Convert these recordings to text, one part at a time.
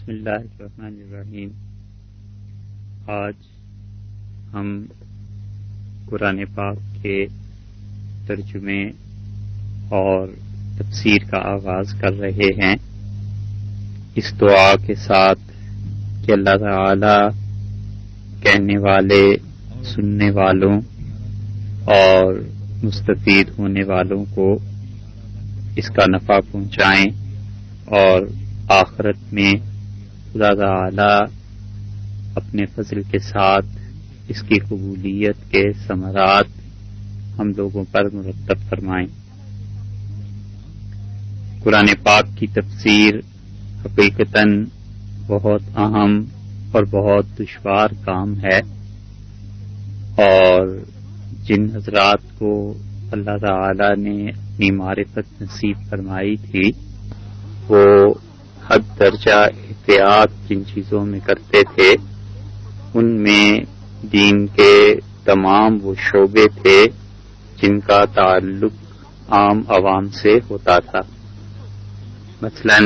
بسم اللہ الرحمن الرحیم۔ آج ہم قرآن پاک کے ترجمے اور تفسیر کا آغاز کر رہے ہیں، اس دعا کے ساتھ کہ اللہ تعالی کہنے والے، سننے والوں اور مستفید ہونے والوں کو اس کا نفع پہنچائیں اور آخرت میں خدا تعالی اپنے فضل کے ساتھ اس کی قبولیت کے ثمرات ہم لوگوں پر مرتب فرمائیں۔ قرآن پاک کی تفسیر حقیقتاً بہت اہم اور بہت دشوار کام ہے، اور جن حضرات کو اللہ تعالی نے اپنی معرفت نصیب فرمائی تھی وہ حد درجہ احتیاط جن چیزوں میں کرتے تھے ان میں دین کے تمام وہ شعبے تھے جن کا تعلق عام عوام سے ہوتا تھا۔ مثلا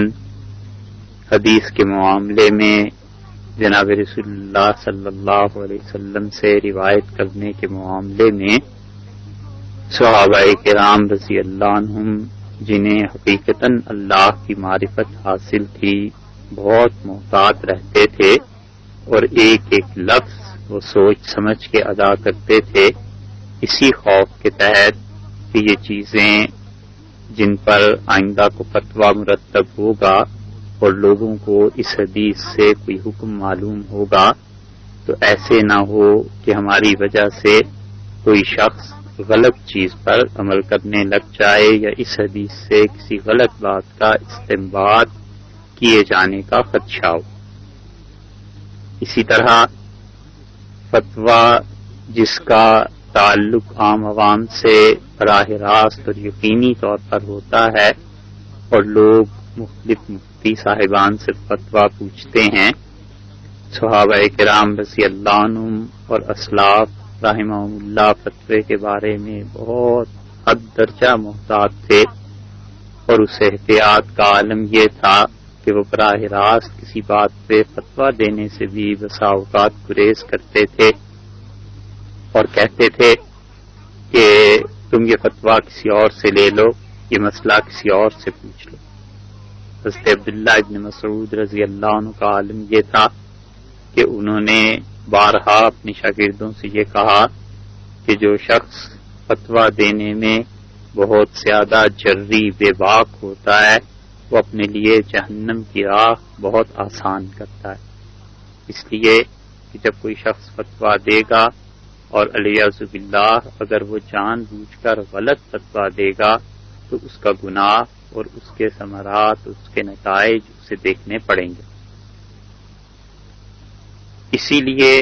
حدیث کے معاملے میں جناب رسول اللہ صلی اللہ علیہ وسلم سے روایت کرنے کے معاملے میں صحابہ کرام رضی اللہ عنہم جنہیں حقیقتاً اللہ کی معرفت حاصل تھی بہت محتاط رہتے تھے اور ایک ایک لفظ وہ سوچ سمجھ کے ادا کرتے تھے، اسی خوف کے تحت کہ یہ چیزیں جن پر آئندہ کو فتویٰ مرتب ہوگا اور لوگوں کو اس حدیث سے کوئی حکم معلوم ہوگا تو ایسے نہ ہو کہ ہماری وجہ سے کوئی شخص غلط چیز پر عمل کرنے لگ جائے یا اس حدیث سے کسی غلط بات کا استنباط کیے جانے کا خدشہ ہو۔ اسی طرح فتویٰ جس کا تعلق عام عوام سے براہ راست اور یقینی طور پر ہوتا ہے اور لوگ مختلف مفتی صاحبان سے فتویٰ پوچھتے ہیں، صحابہ کرام رضی اللہ عنہم اور اسلاف رحمہ اللہ فتوے کے بارے میں بہت حد درجہ محتاط تھے، اور اس احتیاط کا عالم یہ تھا کہ وہ براہ راست کسی بات پہ فتویٰ دینے سے بھی بسا اوقات گریز کرتے تھے اور کہتے تھے کہ تم یہ فتویٰ کسی اور سے لے لو، یہ مسئلہ کسی اور سے پوچھ لو۔ حضرت عبداللہ ابن مسعود رضی اللہ عنہ کا عالم یہ تھا کہ انہوں نے بارہا اپنے شاگردوں سے یہ کہا کہ جو شخص فتویٰ دینے میں بہت زیادہ جری بے باک ہوتا ہے وہ اپنے لیے جہنم کی راہ بہت آسان کرتا ہے، اس لیے کہ جب کوئی شخص فتویٰ دے گا اور الیاذ باللہ اگر وہ جان بوجھ کر غلط فتویٰ دے گا تو اس کا گناہ اور اس کے ثمرات، اس کے نتائج اسے دیکھنے پڑیں گے۔ اسی لیے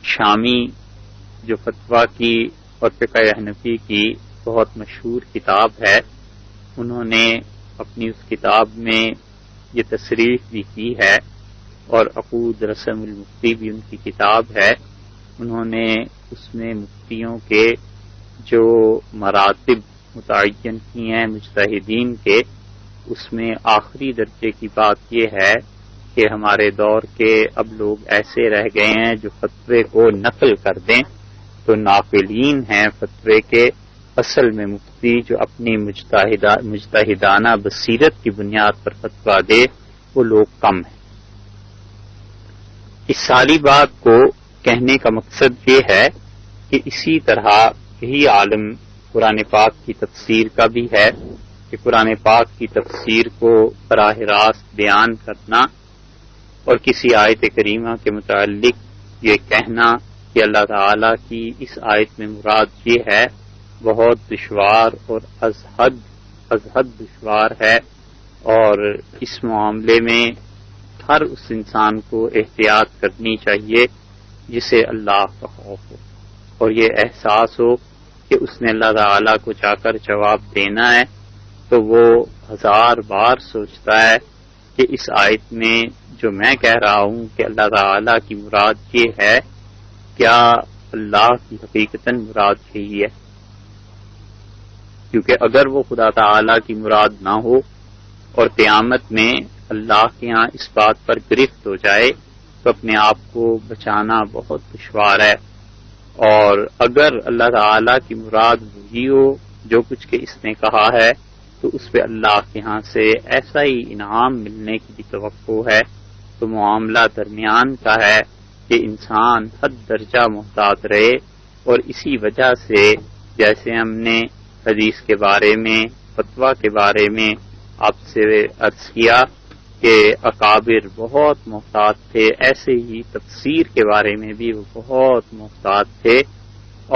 شامی جو فتویٰ کی اور فقہ حنفی کی بہت مشہور کتاب ہے، انہوں نے اپنی اس کتاب میں یہ تصریح بھی کی ہے، اور عقود رسم المفتی بھی ان کی کتاب ہے، انہوں نے اس میں مفتیوں کے جو مراتب متعین کی ہیں مجتہدین کے، اس میں آخری درجے کی بات یہ ہے کہ ہمارے دور کے اب لوگ ایسے رہ گئے ہیں جو فتوے کو نقل کر دیں تو ناقلین ہیں فتوے کے، اصل میں مفتی جو اپنی مجتہدانہ بصیرت کی بنیاد پر فتویٰ دے وہ لوگ کم ہیں۔ اس ساری بات کو کہنے کا مقصد یہ ہے کہ اسی طرح یہی عالم قرآن پاک کی تفسیر کا بھی ہے کہ قرآن پاک کی تفسیر کو براہ راست بیان کرنا اور کسی آیت کریمہ کے متعلق یہ کہنا کہ اللہ تعالیٰ کی اس آیت میں مراد یہ ہے بہت دشوار اور از حد دشوار ہے، اور اس معاملے میں ہر اس انسان کو احتیاط کرنی چاہیے جسے اللہ کا خوف ہو اور یہ احساس ہو کہ اس نے اللہ تعالیٰ کو جا کر جواب دینا ہے تو وہ 1000 بار سوچتا ہے کہ اس آیت میں جو میں کہہ رہا ہوں کہ اللہ تعالیٰ کی مراد یہ ہے، کیا اللہ کی حقیقتاً مراد یہی ہے؟ کیونکہ اگر وہ خدا تعالیٰ کی مراد نہ ہو اور قیامت میں اللہ کے ہاں اس بات پر گرفت ہو جائے تو اپنے آپ کو بچانا بہت دشوار ہے. اور اگر اللہ تعالی کی مراد وہی ہو جو کچھ کہ اس نے کہا ہے تو اس پہ اللہ کے ہاں سے ایسا ہی انعام ملنے کی بھی توقع ہے. تو معاملہ درمیان کا ہے کہ انسان حد درجہ محتاط رہے، اور اسی وجہ سے جیسے ہم نے حدیث کے بارے میں، فتویٰ کے بارے میں آپ سے عرض کیا کہ اکابر بہت محتاط تھے، ایسے ہی تفسیر کے بارے میں بھی وہ بہت محتاط تھے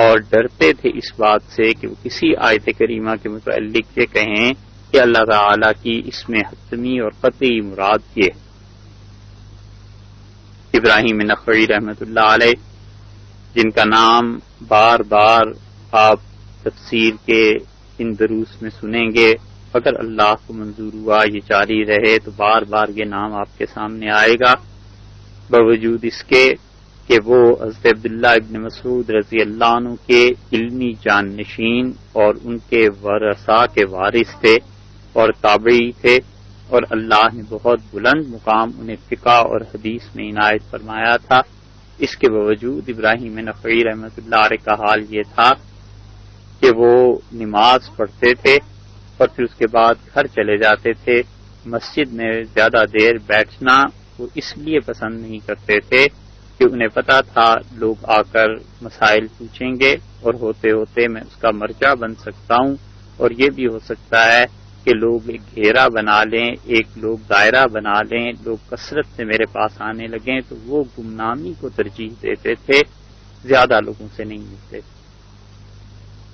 اور ڈرتے تھے اس بات سے کہ وہ کسی آیت کریمہ کے متعلق یہ کہیں کہ اللہ تعالی کی اس میں حتمی اور قطعی مراد یہ. ابراہیم نخعی رحمۃ اللہ علیہ، جن کا نام بار بار آپ تفسیر کے ان دروس میں سنیں گے، اگر اللہ کو منظور ہوا یہ جاری رہے تو بار بار یہ نام آپ کے سامنے آئے گا، باوجود اس کے کہ وہ حضرت عبداللہ ابن مسعود رضی اللہ عنہ کے علمی جانشین اور ان کے ورثاء کے وارث تھے اور تابعی تھے، اور اللہ نے بہت بلند مقام انہیں فقہ اور حدیث میں عنایت فرمایا تھا. اس کے باوجود ابراہیم نخعی رحمۃ اللہ علیہ کا حال یہ تھا کہ وہ نماز پڑھتے تھے اور پھر اس کے بعد گھر چلے جاتے تھے. مسجد میں زیادہ دیر بیٹھنا وہ اس لیے پسند نہیں کرتے تھے کہ انہیں پتا تھا لوگ آ کر مسائل پوچھیں گے اور ہوتے ہوتے میں اس کا مرجع بن سکتا ہوں، اور یہ بھی ہو سکتا ہے کہ لوگ ایک گھیرا بنا لیں، ایک لوگ دائرہ بنا لیں، لوگ کثرت سے میرے پاس آنے لگیں، تو وہ گمنامی کو ترجیح دیتے تھے، زیادہ لوگوں سے نہیں ملتے.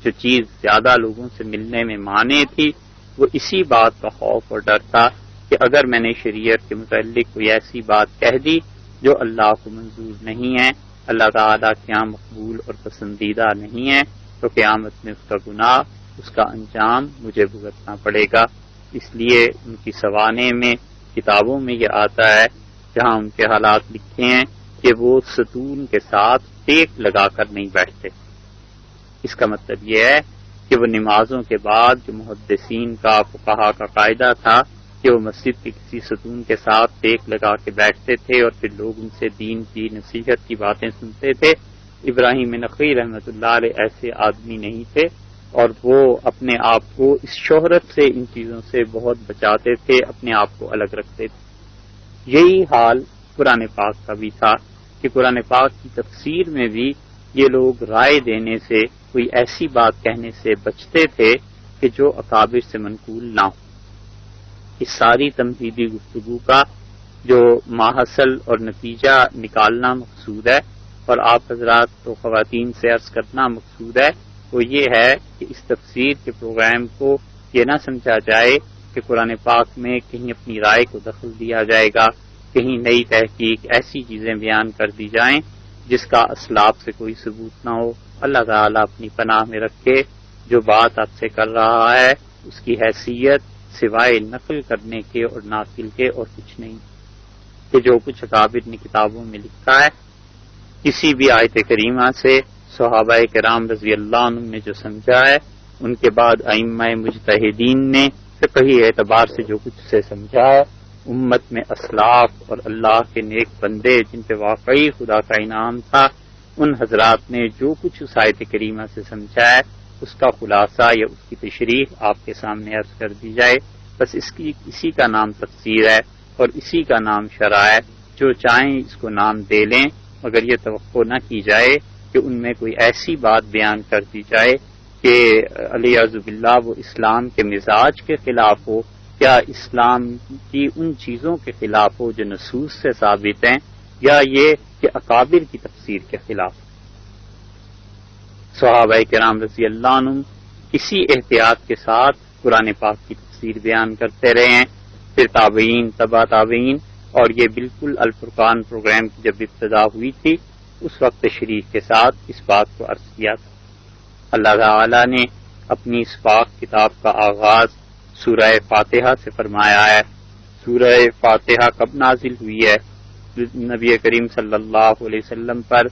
جو چیز زیادہ لوگوں سے ملنے میں مانے تھی وہ اسی بات کا خوف اور ڈر تھا کہ اگر میں نے شریعت کے متعلق کوئی ایسی بات کہہ دی جو اللہ کو منظور نہیں ہے، اللہ تعالیٰ کے یہاں مقبول اور پسندیدہ نہیں ہے، تو قیامت میں اس کا گناہ، اس کا انجام مجھے بھگتنا پڑے گا. اس لیے ان کی سوانے میں، کتابوں میں یہ آتا ہے جہاں ان کے حالات لکھے ہیں کہ وہ ستون کے ساتھ ٹیک لگا کر نہیں بیٹھتے. اس کا مطلب یہ ہے کہ وہ نمازوں کے بعد جو محدثین کا، فقہا کا قاعدہ تھا کہ وہ مسجد کے کسی ستون کے ساتھ ٹیک لگا کے بیٹھتے تھے اور پھر لوگ ان سے دین کی نصیحت کی باتیں سنتے تھے. ابراہیم نخعی رحمۃ اللہ علیہ ایسے آدمی نہیں تھے، اور وہ اپنے آپ کو اس شہرت سے، ان چیزوں سے بہت بچاتے تھے، اپنے آپ کو الگ رکھتے تھے. یہی حال قرآن پاک کا بھی تھا کہ قرآن پاک کی تفسیر میں بھی یہ لوگ رائے دینے سے، کوئی ایسی بات کہنے سے بچتے تھے کہ جو اکابر سے منقول نہ ہو. اس ساری تمہیدی گفتگو کا جو ماحصل اور نتیجہ نکالنا مقصود ہے، اور آپ حضرات تو خواتین سے عرض کرنا مقصود ہے، وہ یہ ہے کہ اس تفسیر کے پروگرام کو یہ نہ سمجھا جائے کہ قرآن پاک میں کہیں اپنی رائے کو دخل دیا جائے گا، کہیں نئی تحقیق، ایسی چیزیں بیان کر دی جائیں جس کا اسلاف سے کوئی ثبوت نہ ہو. اللہ تعالیٰ اپنی پناہ میں رکھے. جو بات آپ سے کر رہا ہے اس کی حیثیت سوائے نقل کرنے کے اور ناقل کے اور کچھ نہیں، کہ جو کچھ اکابر نے کتابوں میں لکھا ہے کسی بھی آیت کریمہ سے صحابہ کرام رضی اللہ عنہ نے جو سمجھا ہے، ان کے بعد ائمہ مجتہدین نے فقہی اعتبار سے جو کچھ سے سمجھا ہے، امت میں اسلاف اور اللہ کے نیک بندے جن پہ واقعی خدا کا انعام تھا، ان حضرات نے جو کچھ اس آیت کریمہ سے سمجھا ہے اس کا خلاصہ یا اس کی تشریح آپ کے سامنے عرض کر دی جائے. بس اسی کا نام تفسیر ہے اور اسی کا نام شرع ہے. جو چاہیں اس کو نام دے لیں، مگر یہ توقع نہ کی جائے کہ ان میں کوئی ایسی بات بیان کر دی جائے کہ علیہ باللہ وہ اسلام کے مزاج کے خلاف ہو، یا اسلام کی ان چیزوں کے خلاف ہو جو نصوص سے ثابت ہیں، یا یہ کہ اکابر کی تفسیر کے خلاف. صحابہ کرام رضی اللہ عنہ اسی احتیاط کے ساتھ قرآن پاک کی تفسیر بیان کرتے رہے ہیں، پھر تابعین، تبع تابعین، اور یہ بالکل الفرقان پروگرام کی جب ابتدا ہوئی تھی اس وقت تشریح کے ساتھ اس بات کو عرض کیا تھا. اللہ تعالی نے اپنی اس پاک کتاب کا آغاز سورہ فاتحہ سے فرمایا ہے. سورہ فاتحہ کب نازل ہوئی ہے؟ نبی کریم صلی اللہ علیہ وسلم پر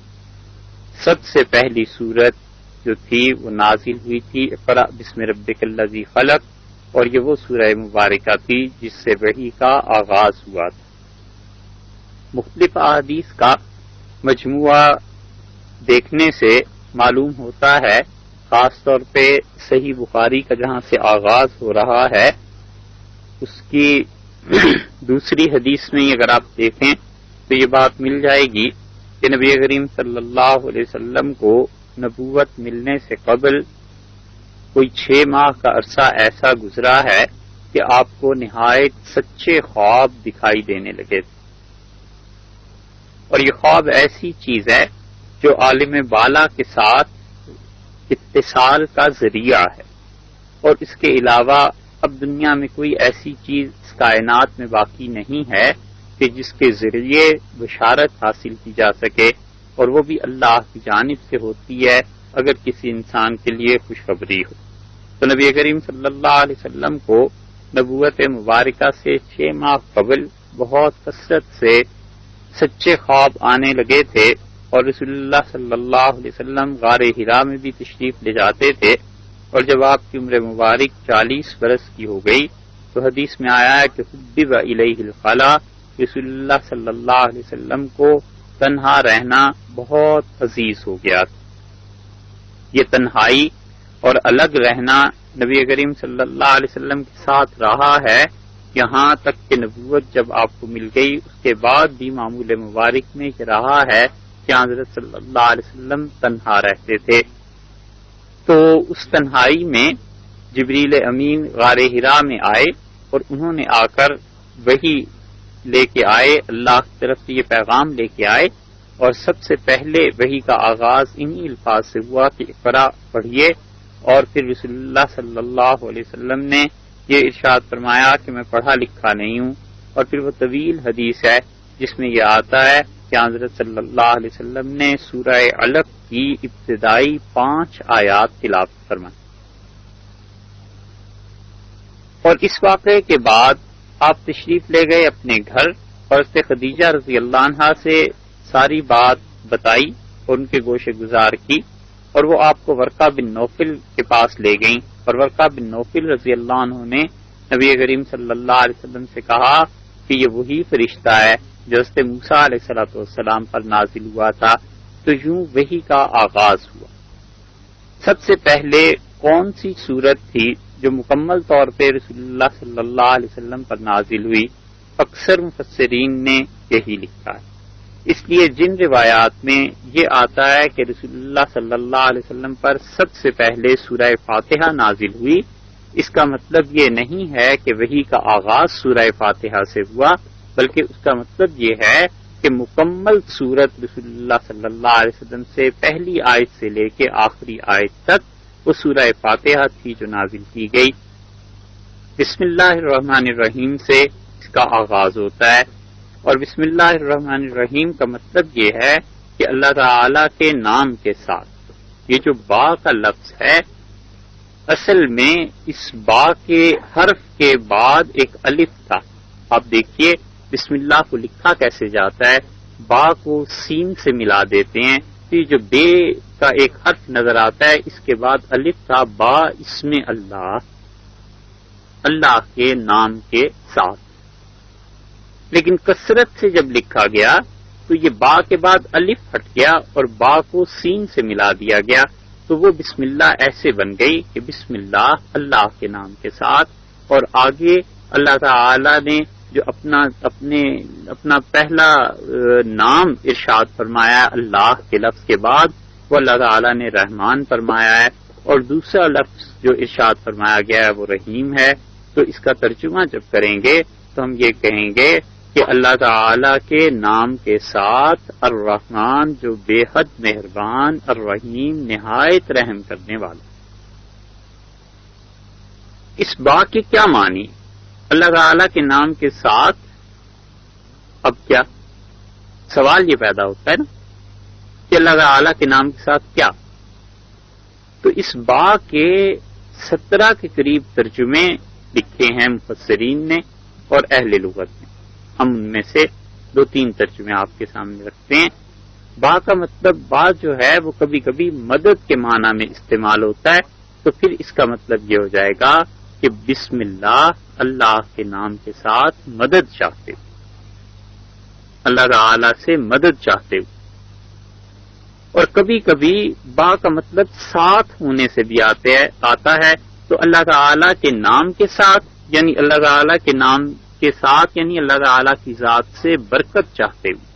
سب سے پہلی سورت جو تھی وہ نازل ہوئی تھی اقرأ بسم ربک الذی خلق، اور یہ وہ سورہ مبارکہ تھی جس سے وحی کا آغاز ہوا تھا۔ مختلف احادیث کا مجموعہ دیکھنے سے معلوم ہوتا ہے، خاص طور پہ صحیح بخاری کا جہاں سے آغاز ہو رہا ہے اس کی دوسری حدیث میں اگر آپ دیکھیں تو یہ بات مل جائے گی کہ نبی کریم صلی اللہ علیہ وسلم کو نبوت ملنے سے قبل کوئی 6 ماہ کا عرصہ ایسا گزرا ہے کہ آپ کو نہایت سچے خواب دکھائی دینے لگے تھے، اور یہ خواب ایسی چیز ہے جو عالم بالا کے ساتھ اتصال کا ذریعہ ہے، اور اس کے علاوہ اب دنیا میں کوئی ایسی چیز اس کائنات میں باقی نہیں ہے کہ جس کے ذریعے بشارت حاصل کی جا سکے، اور وہ بھی اللہ کی جانب سے ہوتی ہے اگر کسی انسان کے لیے خوشخبری ہو۔ تو نبی کریم صلی اللہ علیہ وسلم کو نبوت مبارکہ سے 6 ماہ قبل بہت کثرت سے سچے خواب آنے لگے تھے، اور رسول اللہ صلی اللہ علیہ وسلم غار حرا میں بھی تشریف لے جاتے تھے، اور جب آپ کی عمر مبارک 40 برس کی ہو گئی تو حدیث میں آیا ہے کہ حبب الیہ الخلا، رسول اللہ صلی اللہ علیہ وسلم کو تنہا رہنا بہت عزیز ہو گیا تھا۔ یہ تنہائی اور الگ رہنا نبی کریم صلی اللہ علیہ وسلم کے ساتھ رہا ہے یہاں تک کہ نبوت جب آپ کو مل گئی، اس کے بعد بھی معمول مبارک میں یہ رہا ہے کہ حضرت صلی اللہ علیہ وسلم تنہا رہتے تھے۔ تو اس تنہائی میں جبریل امین غار حرا میں آئے، اور انہوں نے آ کر وحی لے کے آئے، اللہ کی طرف سے یہ پیغام لے کے آئے، اور سب سے پہلے وحی کا آغاز انہی الفاظ سے ہوا کہ اقرا پڑھیے، اور پھر رسول اللہ صلی اللہ علیہ وسلم نے یہ ارشاد فرمایا کہ میں پڑھا لکھا نہیں ہوں، اور پھر وہ طویل حدیث ہے جس میں یہ آتا ہے کہ حضرت صلی اللہ علیہ وسلم نے سورہ علق کی ابتدائی 5 آیات تلاوت فرمائی۔ اور اس واقعے کے بعد آپ تشریف لے گئے اپنے گھر، اور حضرت خدیجہ رضی اللہ عنہا سے ساری بات بتائی اور ان کے گوشے گزار کی، اور وہ آپ کو ورقہ بن نوفل کے پاس لے گئیں، اور ورقہ بن نوفل رضی اللہ عنہ نے نبی کریم صلی اللہ علیہ وسلم سے کہا کہ یہ وہی فرشتہ ہے جو حضرت موسیٰ علیہ السلام پر نازل ہوا تھا۔ تو یوں وحی کا آغاز ہوا۔ سب سے پہلے کون سی سورت تھی جو مکمل طور پہ رسول اللہ صلی اللہ علیہ وسلم پر نازل ہوئی؟ اکثر مفسرین نے یہی لکھا ہے، اس لیے جن روایات میں یہ آتا ہے کہ رسول اللہ صلی اللہ علیہ وسلم پر سب سے پہلے سورہ فاتحہ نازل ہوئی، اس کا مطلب یہ نہیں ہے کہ وحی کا آغاز سورہ فاتحہ سے ہوا، بلکہ اس کا مطلب یہ ہے کہ مکمل سورت رسول اللہ صلی اللہ علیہ وسلم سے پہلی آیت سے لے کے آخری آیت تک وہ سورہ فاتحہ تھی جو نازل کی گئی۔ بسم اللہ الرحمن الرحیم سے اس کا آغاز ہوتا ہے، اور بسم اللہ الرحمن الرحیم کا مطلب یہ ہے کہ اللہ تعالی کے نام کے ساتھ۔ یہ جو با کا لفظ ہے اصل میں اس با کے حرف کے بعد ایک الف تھا۔ آپ دیکھیے بسم اللہ کو لکھا کیسے جاتا ہے، با کو سین سے ملا دیتے ہیں، تو یہ جو بے کا ایک حرف نظر آتا ہے اس کے بعد الف تھا، با اسم اللہ، اللہ کے نام کے ساتھ۔ لیکن کثرت سے جب لکھا گیا تو یہ با کے بعد الف ہٹ گیا اور با کو سین سے ملا دیا گیا، تو وہ بسم اللہ ایسے بن گئی کہ بسم اللہ، اللہ کے نام کے ساتھ، اور آگے اللہ تعالی نے جو اپنا پہلا نام ارشاد فرمایا اللہ کے لفظ کے بعد، وہ اللہ تعالی نے رحمان فرمایا ہے، اور دوسرا لفظ جو ارشاد فرمایا گیا ہے وہ رحیم ہے۔ تو اس کا ترجمہ جب کریں گے تو ہم یہ کہیں گے کہ اللہ تعالی کے نام کے ساتھ الرحمن جو بے حد مہربان، الرحیم نہایت رحم کرنے والا۔ اس با کے کیا معنی؟ اللہ تعالی کے نام کے ساتھ اب کیا سوال یہ پیدا ہوتا ہے نا کہ اللہ تعالی کے نام کے ساتھ کیا؟ تو اس با کے 17 کے قریب ترجمے لکھے ہیں مفسرین نے اور اہل لغت نے، ہم ان میں سے 2-3 ترجمے آپ کے سامنے رکھتے ہیں۔ با کا مطلب با جو ہے وہ کبھی کبھی مدد کے معنی میں استعمال ہوتا ہے، تو پھر اس کا مطلب یہ ہو جائے گا کہ بسم اللہ، اللہ کے نام کے ساتھ مدد چاہتے ہوئے، اللہ تعالی سے مدد چاہتے ہوئے. اور کبھی کبھی با کا مطلب ساتھ ہونے سے بھی آتا ہے، تو اللہ تعالی کے نام کے ساتھ، یعنی اللہ تعالی کے نام کے ساتھ یعنی اللہ تعالی کی ذات سے برکت چاہتے ہوئے.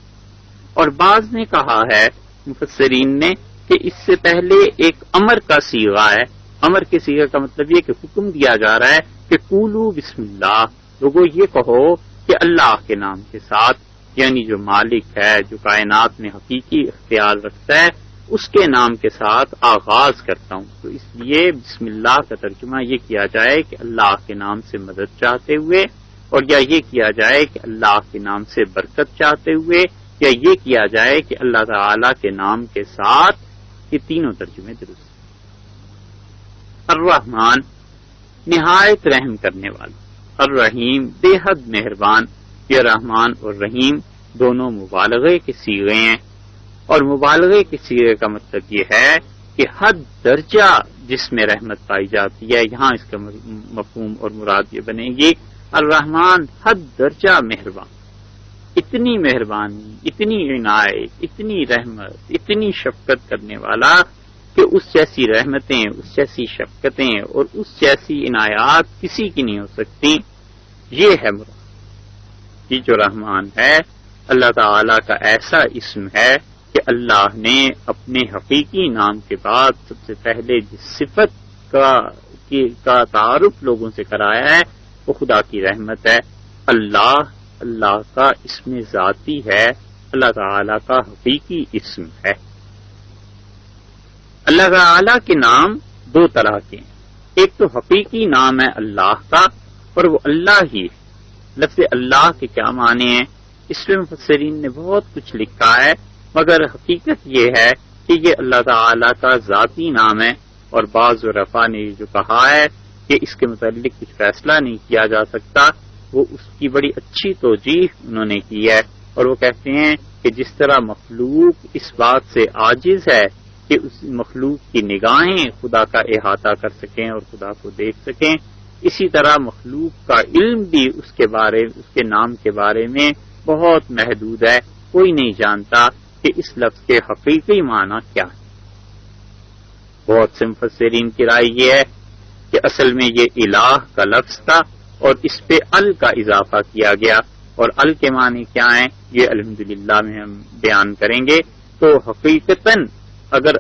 اور بعض نے کہا ہے مفسرین نے کہ اس سے پہلے ایک امر کا صیغہ ہے. امر کے صیغے کا مطلب یہ کہ حکم دیا جا رہا ہے کہ قولوا بسم اللہ، لوگوں یہ کہو کہ اللہ کے نام کے ساتھ، یعنی جو مالک ہے، جو کائنات میں حقیقی اختیار رکھتا ہے، اس کے نام کے ساتھ آغاز کرتا ہوں. تو اس لیے بسم اللہ کا ترجمہ یہ کیا جائے کہ اللہ کے نام سے مدد چاہتے ہوئے، اور یا یہ کیا جائے کہ اللہ کے نام سے برکت چاہتے ہوئے، یا یہ کیا جائے کہ اللہ تعالی کے نام کے ساتھ. یہ تینوں ترجمے درست. الرحمن نہایت رحم کرنے والا، الرحیم بے حد مہربان. یہ رحمان اور رحیم دونوں مبالغے کے صیغے ہیں، اور مبالغے کے صیغے کا مطلب یہ ہے کہ حد درجہ جس میں رحمت پائی جاتی ہے. یہاں اس کا مفہوم اور مراد یہ بنے گی الرحمن حد درجہ مہربان، اتنی مہربانی، اتنی عنایت، اتنی رحمت، اتنی شفقت کرنے والا کہ اس جیسی رحمتیں، اس جیسی شفقتیں اور اس جیسی عنایات کسی کی نہیں ہو سکتی. یہ ہے مراد. یہ جو رحمان ہے اللہ تعالی کا ایسا اسم ہے کہ اللہ نے اپنے حقیقی نام کے بعد سب سے پہلے جس صفت کا تعارف لوگوں سے کرایا ہے وہ خدا کی رحمت ہے. اللہ کا اسم ذاتی ہے، اللہ تعالی کا حقیقی اسم ہے. اللہ تعالی کے نام دو طرح کے ہیں. ایک تو حقیقی نام ہے اللہ کا، اور وہ اللہ ہی ہے. لفظ اللہ کے کیا معنی ہیں اس میں مفسرین نے بہت کچھ لکھا ہے، مگر حقیقت یہ ہے کہ یہ اللہ تعالی کا ذاتی نام ہے. اور بعض عرفاء نے جو کہا ہے کہ اس کے متعلق کچھ فیصلہ نہیں کیا جا سکتا، وہ اس کی بڑی اچھی توجیح انہوں نے کی ہے. اور وہ کہتے ہیں کہ جس طرح مخلوق اس بات سے عاجز ہے کہ اس مخلوق کی نگاہیں خدا کا احاطہ کر سکیں اور خدا کو دیکھ سکیں، اسی طرح مخلوق کا علم بھی اس کے نام کے بارے میں بہت محدود ہے. کوئی نہیں جانتا کہ اس لفظ کے حقیقی معنی کیا ہے. بہت سے مفسرین کی رائے یہ ہے کہ اصل میں یہ الہ کا لفظ تھا اور اس پہ ال کا اضافہ کیا گیا، اور ال کے معنی کیا ہیں یہ الحمدللہ میں ہم بیان کریں گے. تو حقیقتاً اگر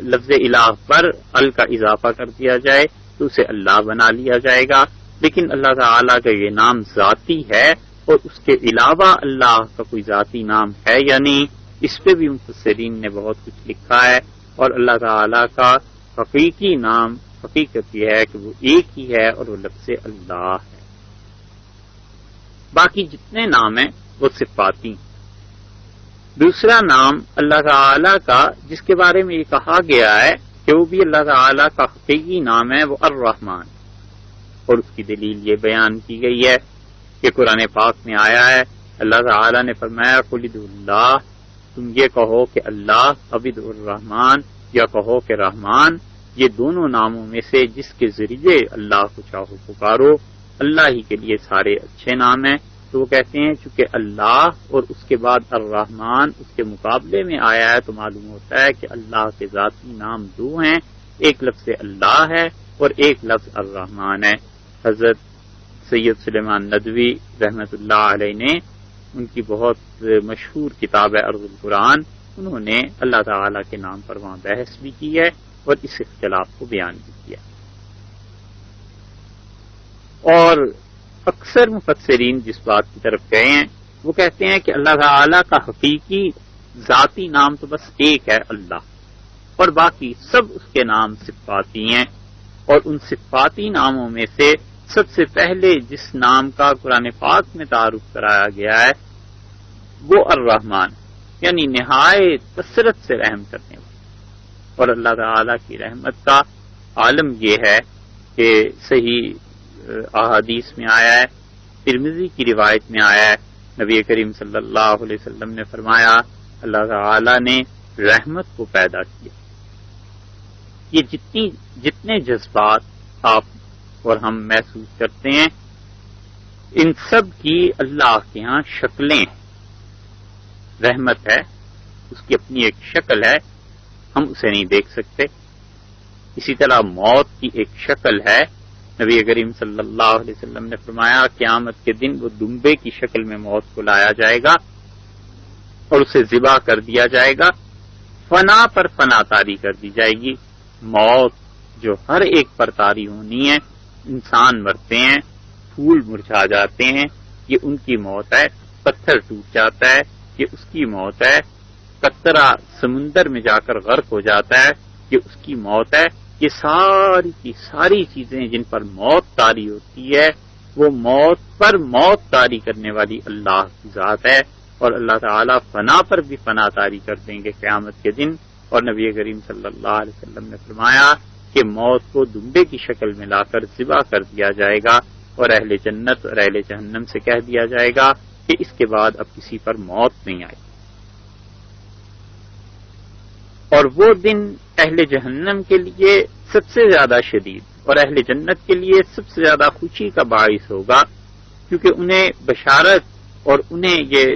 لفظ الہ پر ال کا اضافہ کر دیا جائے تو اسے اللہ بنا لیا جائے گا. لیکن اللہ تعالیٰ کا یہ نام ذاتی ہے، اور اس کے علاوہ اللہ کا کوئی ذاتی نام ہے یا نہیں، اس پہ بھی مفسرین نے بہت کچھ لکھا ہے. اور اللہ تعالیٰ کا حقیقی نام حقیقت یہ ہے کہ وہ ایک ہی ہے، اور وہ لفظ اللہ ہے. باقی جتنے نام ہیں وہ صفاتی. دوسرا نام اللہ تعالیٰ کا جس کے بارے میں یہ کہا گیا ہے کہ وہ بھی اللہ تعالیٰ کا حقیقی نام ہے، وہ الرحمن. اور اس کی دلیل یہ بیان کی گئی ہے کہ قرآن پاک میں آیا ہے، اللہ تعالیٰ نے فرمایا قل ادعوا اللہ، تم یہ کہو کہ اللہ، اب ادعوا الرحمن، یا کہو کہ رحمان. یہ دونوں ناموں میں سے جس کے ذریعے اللہ کو چاہو پکارو. اللہ ہی کے لیے سارے اچھے نام ہیں. تو وہ کہتے ہیں چونکہ اللہ اور اس کے بعد الرحمن اس کے مقابلے میں آیا ہے، تو معلوم ہوتا ہے کہ اللہ کے ذاتی نام دو ہیں، ایک لفظ اللہ ہے اور ایک لفظ الرحمن ہے. حضرت سید سلیمان ندوی رحمت اللہ علیہ نے ان کی بہت مشہور کتاب ہے عرض القرآن، انہوں نے اللہ تعالیٰ کے نام پر وہاں بحث بھی کی ہے اور اس اختلاف کو بیان بھی کیا. اور اکثر مفسرین جس بات کی طرف گئے ہیں وہ کہتے ہیں کہ اللہ تعالیٰ کا حقیقی ذاتی نام تو بس ایک ہے اللہ، اور باقی سب اس کے نام صفاتی ہیں. اور ان صفاتی ناموں میں سے سب سے پہلے جس نام کا قرآن پاک میں تعارف کرایا گیا ہے وہ الرحمن، یعنی نہایت کثرت سے رحم کرنے والا. اور اللہ تعالیٰ کی رحمت کا عالم یہ ہے کہ صحیح احادیث میں آیا ہے، ترمذی کی روایت میں آیا ہے، نبی کریم صلی اللہ علیہ وسلم نے فرمایا اللہ تعالیٰ نے رحمت کو پیدا کیا. یہ جتنے جذبات آپ اور ہم محسوس کرتے ہیں، ان سب کی اللہ کے ہاں شکلیں ہیں۔ رحمت ہے، اس کی اپنی ایک شکل ہے، ہم اسے نہیں دیکھ سکتے۔ اسی طرح موت کی ایک شکل ہے، نبی کریم صلی اللہ علیہ وسلم نے فرمایا قیامت کے دن وہ دمبے کی شکل میں موت کو لایا جائے گا اور اسے ذبح کر دیا جائے گا، فنا پر فنا طاری کر دی جائے گی۔ موت جو ہر ایک پر طاری ہونی ہے، انسان مرتے ہیں، پھول مرجھا جاتے ہیں، یہ ان کی موت ہے، پتھر ٹوٹ جاتا ہے، یہ اس کی موت ہے، قطرہ سمندر میں جا کر غرق ہو جاتا ہے، یہ اس کی موت ہے۔ یہ ساری کی ساری چیزیں جن پر موت طاری ہوتی ہے، وہ موت پر موت طاری کرنے والی اللہ کی ذات ہے، اور اللہ تعالیٰ فنا پر بھی فنا طاری کر دیں گے قیامت کے دن۔ اور نبی کریم صلی اللہ علیہ وسلم نے فرمایا کہ موت کو دمبے کی شکل میں لا کر ذبح کر دیا جائے گا، اور اہل جنت اور اہل جہنم سے کہہ دیا جائے گا کہ اس کے بعد اب کسی پر موت نہیں آئی۔ اور وہ دن اہل جہنم کے لیے سب سے زیادہ شدید اور اہل جنت کے لیے سب سے زیادہ خوشی کا باعث ہوگا، کیونکہ انہیں بشارت اور انہیں یہ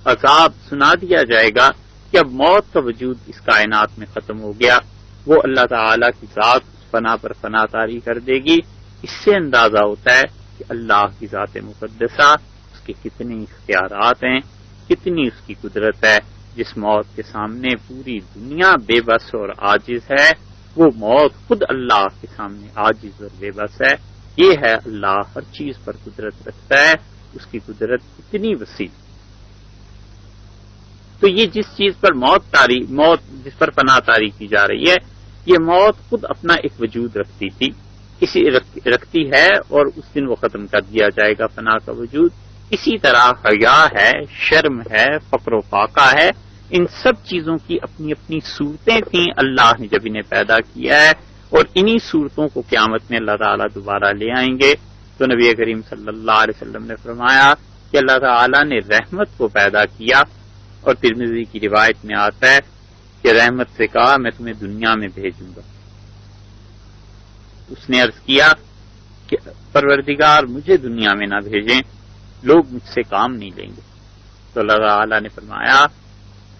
عذاب سنا دیا جائے گا کہ اب موت کا وجود اس کائنات میں ختم ہو گیا، وہ اللہ تعالی کی ذات فنا پر فنا طاری کر دے گی۔ اس سے اندازہ ہوتا ہے کہ اللہ کی ذات مقدسہ، اس کے کتنے اختیارات ہیں، کتنی اس کی قدرت ہے۔ جس موت کے سامنے پوری دنیا بے بس اور عاجز ہے، وہ موت خود اللہ کے سامنے عاجز اور بے بس ہے۔ یہ ہے اللہ ہر چیز پر قدرت رکھتا ہے، اس کی قدرت اتنی وسیع۔ تو یہ جس چیز پر موت جس پر پناہ طاری کی جا رہی ہے، یہ موت خود اپنا ایک وجود رکھتی تھی، رکھتی ہے، اور اس دن وہ ختم کر دیا جائے گا فنا کا وجود۔ اسی طرح حیا ہے، شرم ہے، فقر و فاقہ ہے، ان سب چیزوں کی اپنی اپنی صورتیں تھیں اللہ نے جب انہیں پیدا کیا ہے، اور انہی صورتوں کو قیامت میں اللہ تعالیٰ دوبارہ لے آئیں گے۔ تو نبی کریم صلی اللہ علیہ وسلم نے فرمایا کہ اللہ تعالیٰ نے رحمت کو پیدا کیا، اور ترمذی کی روایت میں آتا ہے کہ رحمت سے کہا میں تمہیں دنیا میں بھیجوں گا۔ اس نے عرض کیا کہ پروردگار مجھے دنیا میں نہ بھیجیں، لوگ مجھ سے کام نہیں لیں گے۔ تو اللہ تعالیٰ نے فرمایا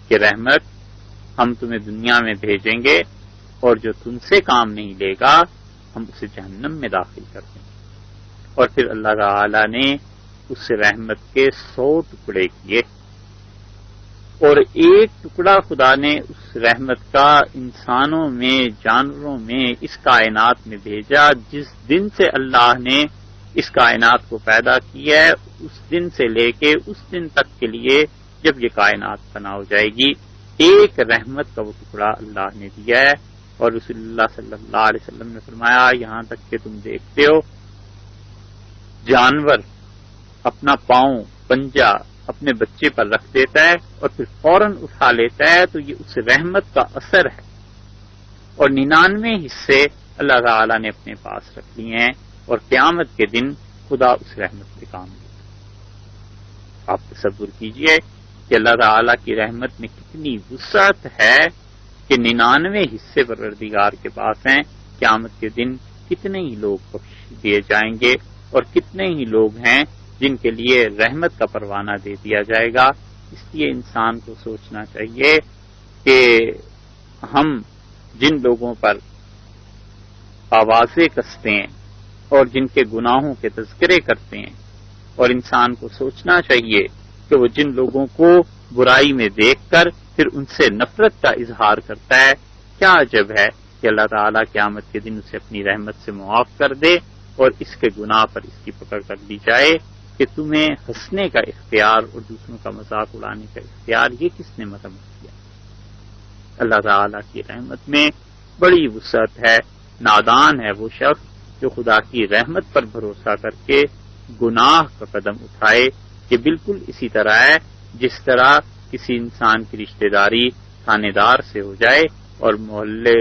کہ رحمت ہم تمہیں دنیا میں بھیجیں گے، اور جو تم سے کام نہیں لے گا ہم اسے جہنم میں داخل کر دیں گے۔ اور پھر اللہ تعالیٰ نے اس رحمت کے 100 ٹکڑے کیے، اور ایک ٹکڑا خدا نے اس رحمت کا انسانوں میں، جانوروں میں، اس کائنات میں بھیجا۔ جس دن سے اللہ نے اس کائنات کو پیدا کیا ہے، اس دن سے لے کے اس دن تک کے لیے جب یہ کائنات فنا ہو جائے گی، ایک رحمت کا وہ ٹکڑا اللہ نے دیا ہے۔ اور رسول اللہ صلی اللہ علیہ وسلم نے فرمایا یہاں تک کہ تم دیکھتے ہو جانور اپنا پاؤں پنجہ اپنے بچے پر رکھ دیتا ہے اور پھر فوراً اٹھا لیتا ہے، تو یہ اس رحمت کا اثر ہے۔ اور 99 حصے اللہ تعالیٰ نے اپنے پاس رکھ لیے ہیں، اور قیامت کے دن خدا اس رحمت پہ کام لے گا۔ آپ تصور کیجئے کہ اللہ تعالیٰ کی رحمت میں کتنی وسعت ہے کہ 99 حصے پروردگار کے پاس ہیں۔ قیامت کے دن کتنے ہی لوگ بخش دیے جائیں گے، اور کتنے ہی لوگ ہیں جن کے لیے رحمت کا پروانہ دے دیا جائے گا۔ اس لیے انسان کو سوچنا چاہیے کہ ہم جن لوگوں پر آوازیں کستے ہیں اور جن کے گناہوں کے تذکرے کرتے ہیں، اور انسان کو سوچنا چاہیے کہ وہ جن لوگوں کو برائی میں دیکھ کر پھر ان سے نفرت کا اظہار کرتا ہے، کیا عجب ہے کہ اللہ تعالیٰ قیامت کے دن اسے اپنی رحمت سے معاف کر دے، اور اس کے گناہ پر اس کی پکڑ کر دی جائے کہ تمہیں ہنسنے کا اختیار اور دوسروں کا مذاق اڑانے کا اختیار یہ کس نے مرتب کیا۔ اللہ تعالیٰ کی رحمت میں بڑی وسعت ہے۔ نادان ہے وہ شخص جو خدا کی رحمت پر بھروسہ کر کے گناہ کا قدم اٹھائے۔ یہ بالکل اسی طرح ہے جس طرح کسی انسان کی رشتہ داری تھانے دار سے ہو جائے، اور محلے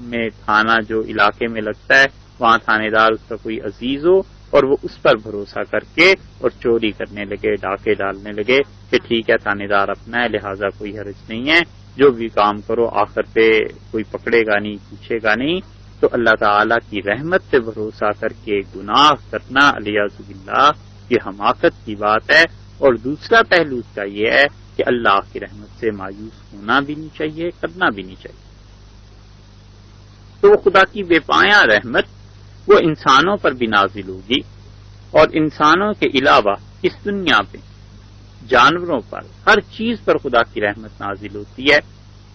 میں تھانہ جو علاقے میں لگتا ہے وہاں تھانے دار اس کا کوئی عزیز ہو، اور وہ اس پر بھروسہ کر کے اور چوری کرنے لگے، ڈاکے ڈالنے لگے کہ ٹھیک ہے تھانے دار اپنا ہے لہٰذا کوئی حرج نہیں ہے، جو بھی کام کرو آخر پہ کوئی پکڑے گا نہیں، پوچھے گا نہیں۔ تو اللہ تعالیٰ کی رحمت سے بھروسہ کر کے گناہ کرنا علیہ باللہ یہ حماقت کی بات ہے. اور دوسرا پہلو اس کا یہ ہے کہ اللہ کی رحمت سے مایوس ہونا بھی نہیں چاہیے، کرنا بھی نہیں چاہیے. تو خدا کی بے پایاں رحمت وہ انسانوں پر بھی نازل ہوگی، اور انسانوں کے علاوہ اس دنیا پہ جانوروں پر ہر چیز پر خدا کی رحمت نازل ہوتی ہے.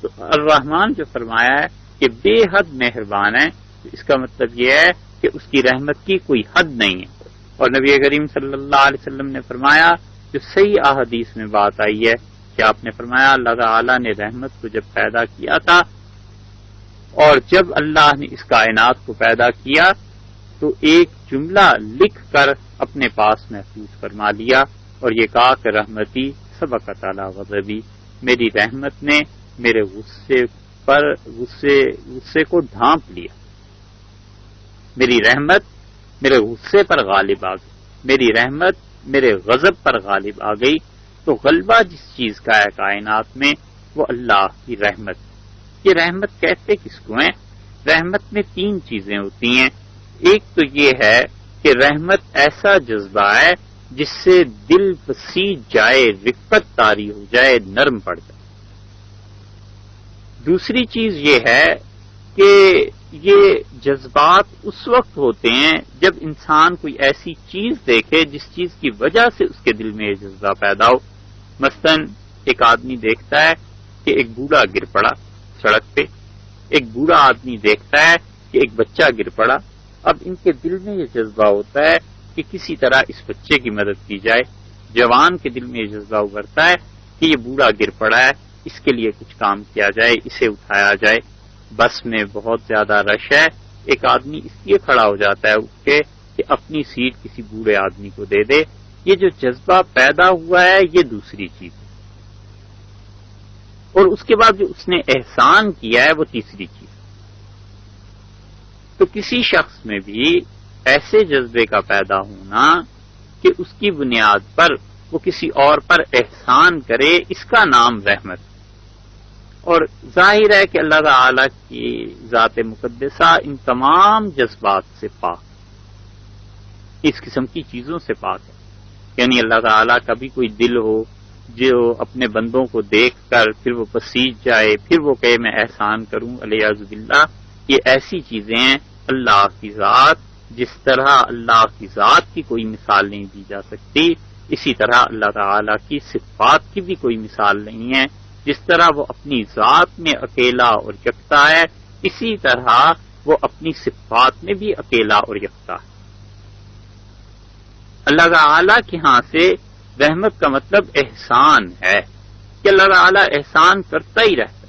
تو الرحمن جو فرمایا ہے کہ بے حد مہربان ہے، تو اس کا مطلب یہ ہے کہ اس کی رحمت کی کوئی حد نہیں ہے. اور نبی کریم صلی اللہ علیہ وسلم نے فرمایا، جو صحیح احادیث میں بات آئی ہے کہ آپ نے فرمایا اللہ تعالیٰ نے رحمت کو جب پیدا کیا تھا، اور جب اللہ نے اس کائنات کو پیدا کیا تو ایک جملہ لکھ کر اپنے پاس محفوظ فرما لیا، اور یہ کہا کہ رحمتی سبقت علی غضبی، میری رحمت نے میرے غصے کو ڈھانپ لیا. میری رحمت میرے غصے پر غالب آ گئی، میری رحمت میرے غضب پر غالب آ گئی. تو غلبہ جس چیز کا ہے کائنات میں وہ اللہ کی رحمت. یہ رحمت کہتے کس کو ہیں؟ رحمت میں تین چیزیں ہوتی ہیں. ایک تو یہ ہے کہ رحمت ایسا جذبہ ہے جس سے دل پسیج جائے، رفت طاری ہو جائے، نرم پڑ جائے. دوسری چیز یہ ہے کہ یہ جذبات اس وقت ہوتے ہیں جب انسان کوئی ایسی چیز دیکھے جس چیز کی وجہ سے اس کے دل میں یہ جذبہ پیدا ہو. مثلا ایک آدمی دیکھتا ہے کہ ایک بوڑھا گر پڑا سڑک پہ، ایک بوڑھا آدمی دیکھتا ہے کہ ایک بچہ گر پڑا. اب ان کے دل میں یہ جذبہ ہوتا ہے کہ کسی طرح اس بچے کی مدد کی جائے. جوان کے دل میں یہ جذبہ ابھرتا ہے کہ یہ بوڑھا گر پڑا ہے، اس کے لیے کچھ کام کیا جائے، اسے اٹھایا جائے. بس میں بہت زیادہ رش ہے، ایک آدمی اس لیے کھڑا ہو جاتا ہے اٹھ کے کہ اپنی سیٹ کسی بوڑھے آدمی کو دے دے. یہ جو جذبہ پیدا ہوا ہے یہ دوسری چیز ہے. اور اس کے بعد جو اس نے احسان کیا ہے وہ تیسری چیز. تو کسی شخص میں بھی ایسے جذبے کا پیدا ہونا کہ اس کی بنیاد پر وہ کسی اور پر احسان کرے، اس کا نام رحمت. اور ظاہر ہے کہ اللہ تعالی کی ذات مقدسہ ان تمام جذبات سے پاک، اس قسم کی چیزوں سے پاک ہے. یعنی اللہ تعالیٰ کا بھی کوئی دل ہو جو اپنے بندوں کو دیکھ کر پھر وہ پسیج جائے، پھر وہ کہے میں احسان کروں، علیہ باللہ. یہ ایسی چیزیں ہیں اللہ کی ذات، جس طرح اللہ کی ذات کی کوئی مثال نہیں دی جا سکتی، اسی طرح اللہ تعالیٰ کی صفات کی بھی کوئی مثال نہیں ہے. جس طرح وہ اپنی ذات میں اکیلا اور یکتا ہے، اسی طرح وہ اپنی صفات میں بھی اکیلا اور یکتا ہے. اللہ تعالیٰ کے ہاں سے رحمت کا مطلب احسان ہے کہ اللہ تعالیٰ احسان کرتا ہی رہتا ہے.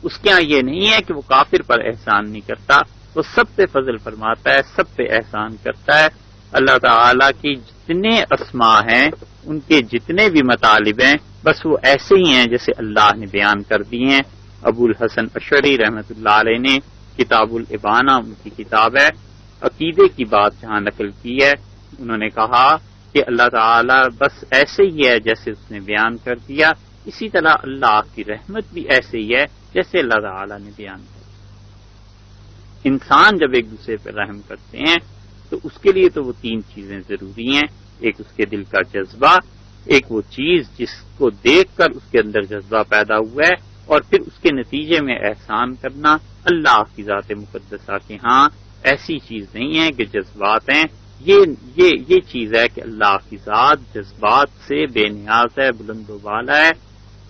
اس کے ہاں یہ نہیں ہے کہ وہ کافر پر احسان نہیں کرتا، وہ سب پہ فضل فرماتا ہے، سب پہ احسان کرتا ہے. اللہ تعالیٰ کی جتنے اسماء ہیں، ان کے جتنے بھی مطالب ہیں، بس وہ ایسے ہی ہیں جیسے اللہ نے بیان کر دی ہیں. ابو الحسن اشعری رحمۃ اللہ علیہ نے کتاب الابانہ، ان کی کتاب ہے، عقیدے کی بات جہاں نقل کی ہے، انہوں نے کہا کہ اللہ تعالیٰ بس ایسے ہی ہے جیسے اس نے بیان کر دیا، اسی طرح اللہ کی رحمت بھی ایسے ہی ہے جیسے اللہ تعالیٰ نے بیان کر دیا. انسان جب ایک دوسرے پر رحم کرتے ہیں تو اس کے لیے تو وہ تین چیزیں ضروری ہیں. ایک اس کے دل کا جذبہ، ایک وہ چیز جس کو دیکھ کر اس کے اندر جذبہ پیدا ہوا ہے، اور پھر اس کے نتیجے میں احسان کرنا. اللہ کی ذات مقدسہ کے ہاں ایسی چیز نہیں ہے کہ جذبات ہیں. یہ چیز ہے کہ اللہ کی ذات جذبات سے بے نیاز ہے، بلند و بالا ہے.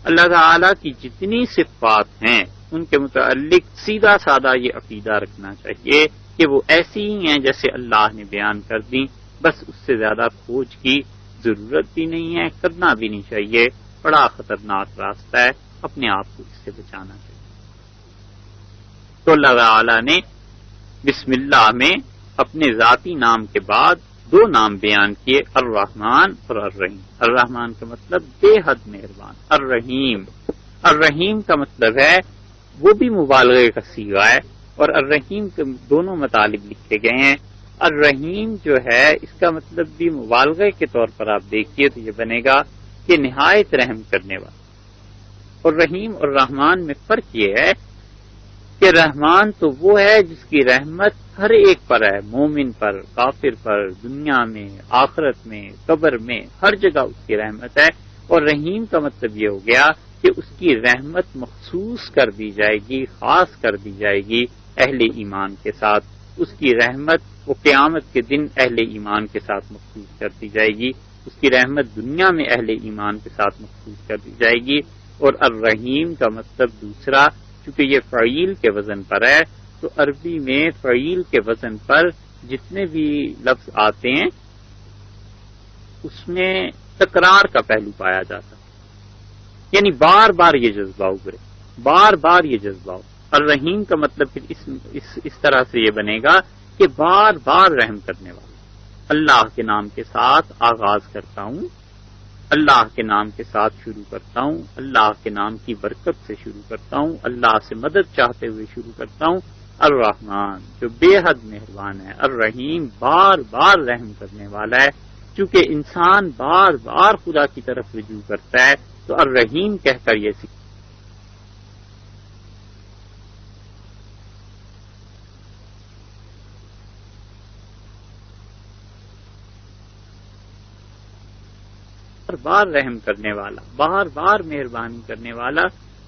اللہ تعالیٰ کی جتنی صفات ہیں ان کے متعلق سیدھا سادہ یہ عقیدہ رکھنا چاہیے کہ وہ ایسی ہی ہیں جیسے اللہ نے بیان کر دی. بس اس سے زیادہ کھوج کی ضرورت بھی نہیں ہے، کرنا بھی نہیں چاہیے. بڑا خطرناک راستہ ہے، اپنے آپ کو اس سے بچانا چاہیے. تو اللہ تعالیٰ نے بسم اللہ میں اپنے ذاتی نام کے بعد دو نام بیان کیے، الرحمن اور الرحیم. الرحمن کا مطلب بے حد مہربان، الرحیم کا مطلب ہے وہ بھی مبالغے کا صیغہ ہے، اور الرحیم کے دونوں مطالب لکھے گئے ہیں. الرحیم جو ہے اس کا مطلب بھی مبالغے کے طور پر آپ دیکھیے تو یہ بنے گا کہ نہایت رحم کرنے والا. اور رحیم اور رحمان میں فرق یہ ہے کہ رحمان تو وہ ہے جس کی رحمت ہر ایک پر ہے، مومن پر، کافر پر، دنیا میں، آخرت میں، قبر میں، ہر جگہ اس کی رحمت ہے۔ اور رحیم کا مطلب یہ ہو گیا کہ اس کی رحمت مخصوص کر دی جائے گی، خاص کر دی جائے گی اہل ایمان کے ساتھ۔ اس کی رحمت وہ قیامت کے دن اہل ایمان کے ساتھ مخصوص کر دی جائے گی، اس کی رحمت دنیا میں اہل ایمان کے ساتھ مخصوص کر دی جائے گی۔ اور الرحیم کا مطلب دوسرا، چونکہ یہ فعیل کے وزن پر ہے تو عربی میں فعیل کے وزن پر جتنے بھی لفظ آتے ہیں اس میں تکرار کا پہلو پایا جاتا ہے، یعنی بار بار یہ جذبہ ابھرے، بار بار یہ جذبہ ہو۔ الرحیم کا مطلب پھر اس طرح سے یہ بنے گا کہ بار بار رحم کرنے والا۔ اللہ کے نام کے ساتھ آغاز کرتا ہوں، اللہ کے نام کے ساتھ شروع کرتا ہوں، اللہ کے نام کی برکت سے شروع کرتا ہوں، اللہ سے مدد چاہتے ہوئے شروع کرتا ہوں۔ الرحمن جو بے حد مہربان ہے، الرحیم بار بار رحم کرنے والا ہے۔ چونکہ انسان بار بار خدا کی طرف رجوع کرتا ہے تو الرحیم کہہ کر یہ بار بار رحم کرنے والا، بار بار مہربانی کرنے والا۔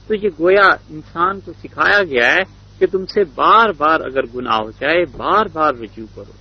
تو یہ گویا انسان کو سکھایا گیا ہے کہ تم سے بار بار اگر گناہ ہو جائے بار بار رجوع کرو،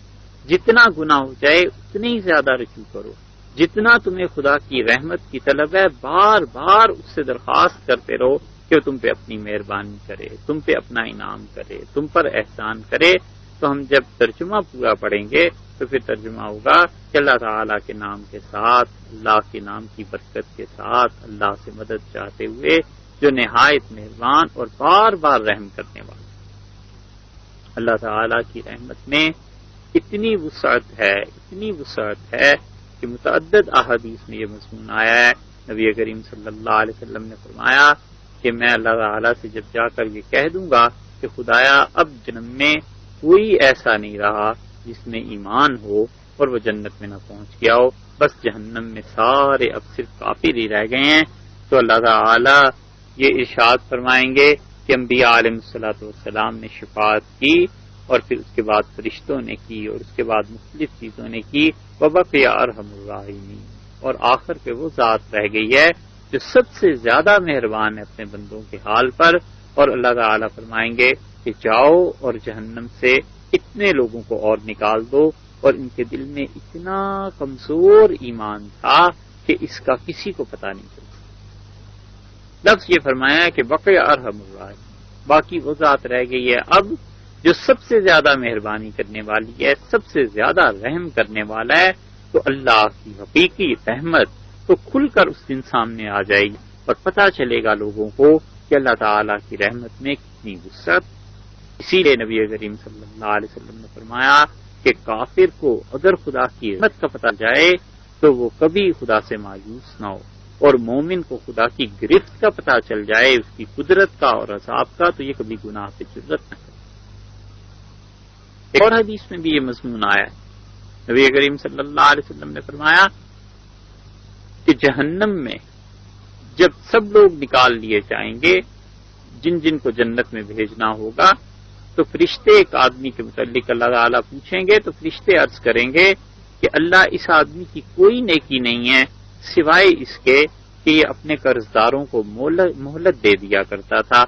جتنا گناہ ہو جائے اتنی ہی زیادہ رجوع کرو، جتنا تمہیں خدا کی رحمت کی طلب ہے بار بار اس سے درخواست کرتے رہو کہ وہ تم پہ اپنی مہربانی کرے، تم پہ اپنا انعام کرے، تم پر احسان کرے۔ تو ہم جب ترجمہ پورا پڑھیں گے تو پھر ترجمہ ہوگا کہ اللہ تعالیٰ کے نام کے ساتھ، اللہ کے نام کی برکت کے ساتھ، اللہ سے مدد چاہتے ہوئے جو نہایت مہربان اور بار بار رحم کرنے والا۔ اللہ تعالیٰ کی رحمت میں اتنی وسعت ہے، اتنی وسعت ہے کہ متعدد احادیث میں یہ مضمون آیا ہے۔ نبی کریم صلی اللہ علیہ وسلم نے فرمایا کہ میں اللہ تعالیٰ سے جب جا کر یہ کہہ دوں گا کہ خدایا اب جنم میں کوئی ایسا نہیں رہا جس میں ایمان ہو اور وہ جنت میں نہ پہنچ گیا ہو، بس جہنم میں سارے اب صرف کافر ہی رہ گئے ہیں، تو اللہ تعالیٰ یہ ارشاد فرمائیں گے کہ انبیاء علیہ الصلوۃ والسلام نے شفاعت کی اور پھر اس کے بعد فرشتوں نے کی اور اس کے بعد مختلف چیزوں نے کی، وبقی ارحم الراحمین، اور آخر پہ وہ ذات رہ گئی ہے جو سب سے زیادہ مہربان ہے اپنے بندوں کے حال پر۔ اور اللہ تعالیٰ فرمائیں گے کہ جاؤ اور جہنم سے اتنے لوگوں کو اور نکال دو، اور ان کے دل میں اتنا کمزور ایمان تھا کہ اس کا کسی کو پتہ نہیں چلتا۔ لفظ یہ فرمایا کہ بقی ارحم الراحمین، باقی وہ ذات رہ گئی ہے اب جو سب سے زیادہ مہربانی کرنے والی ہے، سب سے زیادہ رحم کرنے والا ہے۔ تو اللہ کی حقیقی رحمت تو کھل کر اس دن سامنے آ جائے گی اور پتہ چلے گا لوگوں کو کہ اللہ تعالیٰ کی رحمت میں کتنی وسعت۔ اسی لیے نبی کریم صلی اللہ علیہ وسلم نے فرمایا کہ کافر کو اگر خدا کی رحمت کا پتہ جائے تو وہ کبھی خدا سے مایوس نہ ہو، اور مومن کو خدا کی گرفت کا پتہ چل جائے، اس کی قدرت کا اور عذاب کا، تو یہ کبھی گناہ پہ جرأت نہ کرے۔ ایک اور حدیث میں بھی یہ مضمون آیا ہے، نبی کریم صلی اللہ علیہ وسلم نے فرمایا کہ جہنم میں جب سب لوگ نکال لیے جائیں گے، جن جن کو جنت میں بھیجنا ہوگا، تو فرشتے ایک آدمی کے متعلق اللہ تعالیٰ پوچھیں گے، تو فرشتے عرض کریں گے کہ اللہ اس آدمی کی کوئی نیکی نہیں ہے سوائے اس کے کہ یہ اپنے قرض داروں کو مہلت دے دیا کرتا تھا،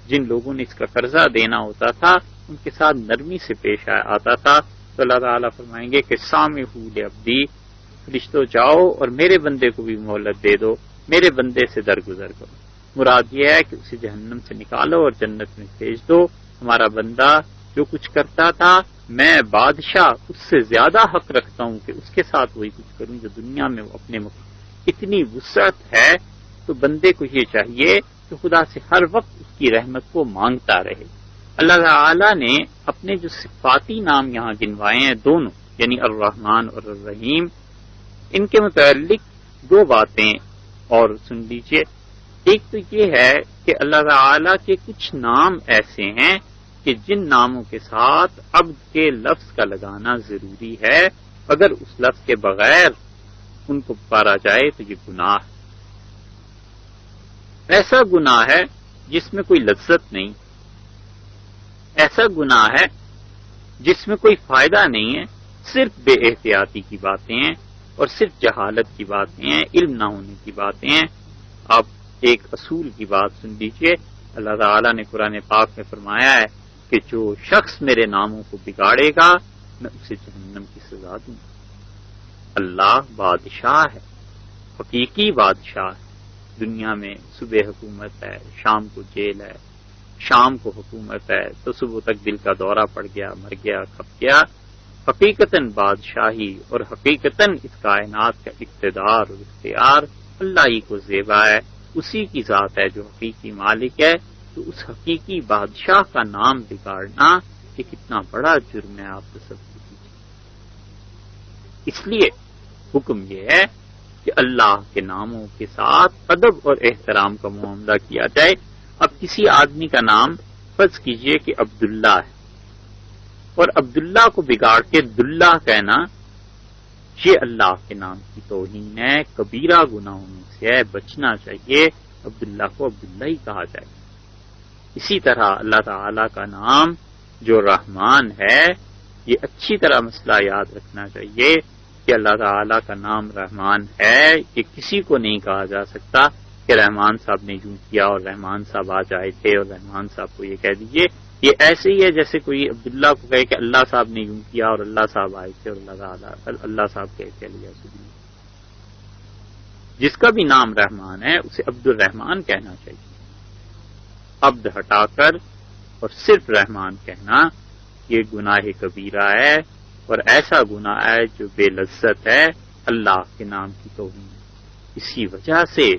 جن لوگوں نے اس کا قرضہ دینا ہوتا تھا ان کے ساتھ نرمی سے پیش آتا تھا۔ تو اللہ تعالیٰ فرمائیں گے کہ سامحو لعبدی، فرشتوں جاؤ اور میرے بندے کو بھی مہلت دے دو، میرے بندے سے درگزر کرو۔ مراد یہ ہے کہ اسے جہنم سے نکالو اور جنت میں بھیج دو۔ ہمارا بندہ جو کچھ کرتا تھا، میں بادشاہ اس سے زیادہ حق رکھتا ہوں کہ اس کے ساتھ وہی کچھ کروں جو دنیا میں وہ اپنے اتنی وسعت ہے۔ تو بندے کو یہ چاہیے کہ خدا سے ہر وقت اس کی رحمت کو مانگتا رہے۔ اللہ تعالیٰ نے اپنے جو صفاتی نام یہاں گنوائے ہیں دونوں، یعنی الرحمن اور الرحیم، ان کے متعلق دو باتیں اور سن لیجئے۔ ایک تو یہ ہے کہ اللہ تعالیٰ کے کچھ نام ایسے ہیں کہ جن ناموں کے ساتھ عبد کے لفظ کا لگانا ضروری ہے، اگر اس لفظ کے بغیر ان کو پکارا جائے تو یہ گناہ ہے۔ ایسا گناہ ہے جس میں کوئی لذت نہیں، ایسا گناہ ہے جس میں کوئی فائدہ نہیں ہے، صرف بے احتیاطی کی باتیں ہیں اور صرف جہالت کی باتیں ہیں، علم نہ ہونے کی باتیں ہیں۔ آپ ایک اصول کی بات سن لیجئے، اللہ تعالیٰ نے قرآن پاک میں فرمایا ہے کہ جو شخص میرے ناموں کو بگاڑے گا میں اسے جہنم کی سزا دوں گا۔ اللہ بادشاہ ہے، حقیقی بادشاہ ہے۔ دنیا میں صبح حکومت ہے، شام کو جیل ہے، شام کو حکومت ہے تو صبح تک دل کا دورہ پڑ گیا، مر گیا، کھپ گیا۔ حقیقتاً بادشاہی اور حقیقتاً اس کائنات کا اقتدار اور اختیار اللہ ہی کو زیبا ہے، اسی کی ذات ہے جو حقیقی مالک ہے۔ تو اس حقیقی بادشاہ کا نام بگاڑنا یہ کتنا بڑا جرم ہے، آپ تصور کیجیے۔ اس لیے حکم یہ ہے کہ اللہ کے ناموں کے ساتھ ادب اور احترام کا معاملہ کیا جائے۔ اب کسی آدمی کا نام فرض کیجئے کہ عبداللہ ہے، اور عبداللہ کو بگاڑ کے دلہ کہنا، یہ اللہ کے نام کی توہین ہے، کبیرہ گناہوں میں سے ہے، بچنا چاہیے۔ عبداللہ کو عبداللہ ہی کہا جائے۔ اسی طرح اللہ تعالی کا نام جو رحمان ہے، یہ اچھی طرح مسئلہ یاد رکھنا چاہیے کہ اللہ تعالی کا نام رحمان ہے، یہ کسی کو نہیں کہا جا سکتا کہ رحمان صاحب نے یوں کیا اور رحمان صاحب آج آئے تھے اور رحمان صاحب کو یہ کہہ دیجئے۔ یہ ایسے ہی ہے جیسے کوئی عبداللہ کو کہے کہ اللہ صاحب نے یوں کیا اور اللہ صاحب آئے تھے اور اللہ صاحب کہے کہ جس کا بھی نام رحمان ہے اسے عبد الرحمان کہنا چاہیے۔ عبد ہٹا کر اور صرف رحمان کہنا یہ گناہ کبیرہ ہے، اور ایسا گناہ ہے جو بے لذت ہے، اللہ کے نام کی توہین ہے۔ اسی وجہ سے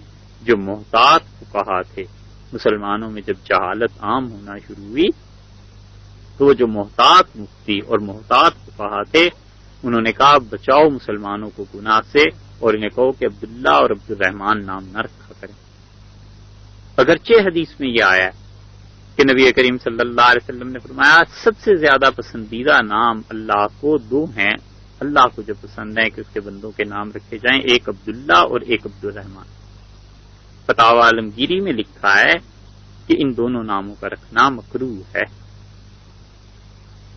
جو محتاط فقہا تھے، مسلمانوں میں جب جہالت عام ہونا شروع ہوئی تو وہ جو محتاط مفتی اور محتاط فقہا تھے انہوں نے کہا بچاؤ مسلمانوں کو گناہ سے، اور انہیں کہو کہ عبداللہ اور عبد الرحمان نام نہ رکھا کریں۔ اگرچہ حدیث میں یہ آیا ہے کہ نبی کریم صلی اللہ علیہ وسلم نے فرمایا سب سے زیادہ پسندیدہ نام اللہ کو دو ہیں، اللہ کو جو پسند ہے کہ اس کے بندوں کے نام رکھے جائیں، ایک عبداللہ اور ایک عبد الرحمان۔ فتاوی عالمگیری میں لکھا ہے کہ ان دونوں ناموں کا رکھنا مکروہ ہے۔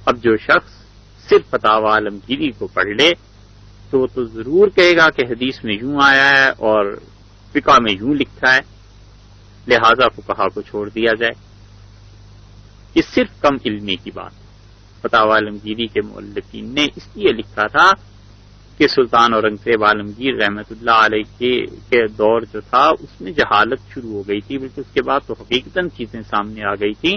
اب جو شخص صرف فتاوی عالمگیری کو پڑھ لے تو وہ تو ضرور کہے گا کہ حدیث میں یوں آیا ہے اور فقہ میں یوں لکھا ہے، لہذا فقہا کو چھوڑ دیا جائے۔ یہ صرف کم علمی کی بات ہے۔ فتاوی عالمگیری کے مؤلفین نے اس لیے لکھا تھا کہ سلطان اورنگزیب عالمگیر رحمت اللہ علیہ کے دور جو تھا اس میں جہالت شروع ہو گئی تھی، بلکہ اس کے بعد تو حقیقتاً چیزیں سامنے آ گئی تھیں۔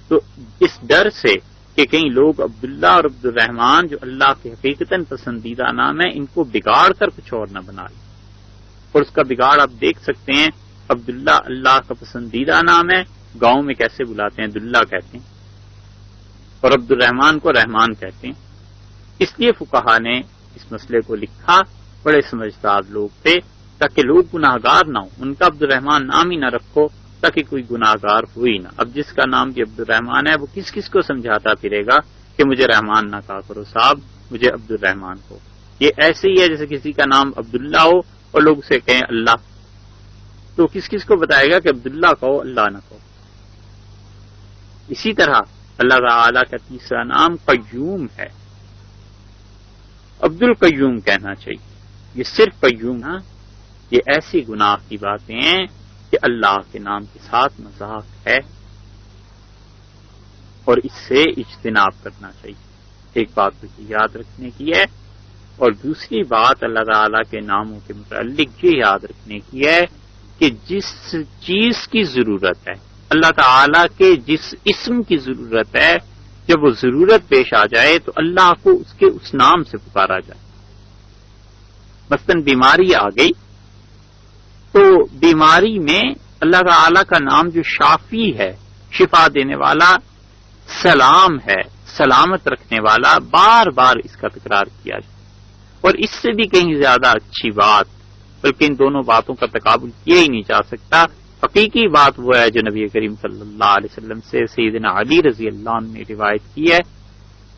تو اس ڈر سے کہ کئی لوگ عبداللہ اور عبد الرحمان جو اللہ کے حقیقتاً پسندیدہ نام ہے ان کو بگاڑ کر کچھ اور نہ بنا لیں، اور اس کا بگاڑ آپ دیکھ سکتے ہیں۔ عبداللہ اللہ کا پسندیدہ نام ہے، گاؤں میں کیسے بلاتے ہیں، دلہ کہتے ہیں، اور عبد الرحمان کو رحمان کہتے ہیں۔ اس لیے فقہا نے اس مسئلے کو لکھا، بڑے سمجھدار لوگ تھے، تاکہ لوگ گناہ گار نہ ہوں، ان کا عبد الرحمان نام ہی نہ رکھو تاکہ کوئی گناہ گار ہوئی نہ۔ اب جس کا نام بھی عبد الرحمان ہے وہ کس کس کو سمجھاتا پھرے گا کہ مجھے رحمان نہ کہا کرو صاحب، مجھے عبد الرحمان کو۔ یہ ایسے ہی ہے جیسے کسی کا نام عبداللہ ہو اور لوگ اسے کہیں اللہ، تو کس کس کو بتائے گا کہ عبداللہ کہو اللہ نہ کہو۔ اسی طرح اللہ تعالی کا تیسرا نام قیوم ہے، عبد القیوم کہنا چاہیے۔ یہ صرف قیوم ہے، یہ ایسی گناہ کی باتیں ہیں کہ اللہ کے نام کے ساتھ مذاق ہے، اور اس سے اجتناب کرنا چاہیے۔ ایک بات تو یاد رکھنے کی ہے، اور دوسری بات اللہ تعالیٰ کے ناموں کے متعلق یہ یاد رکھنے کی ہے کہ جس چیز کی ضرورت ہے، اللہ تعالیٰ کے جس اسم کی ضرورت ہے، جب وہ ضرورت پیش آ جائے تو اللہ کو اس کے اس نام سے پکارا جائے۔ مثلاً بیماری آ گئی تو بیماری میں اللہ تعالیٰ کا نام جو شافی ہے، شفا دینے والا، سلام ہے، سلامت رکھنے والا، بار بار اس کا تکرار کیا جائے۔ اور اس سے بھی کہیں زیادہ اچھی بات، بلکہ ان دونوں باتوں کا تقابل کیا ہی نہیں جا سکتا، حقیقی بات وہ ہے جو نبی کریم صلی اللہ علیہ وسلم سے سیدنا علی رضی اللہ عنہ نے روایت کی ہے۔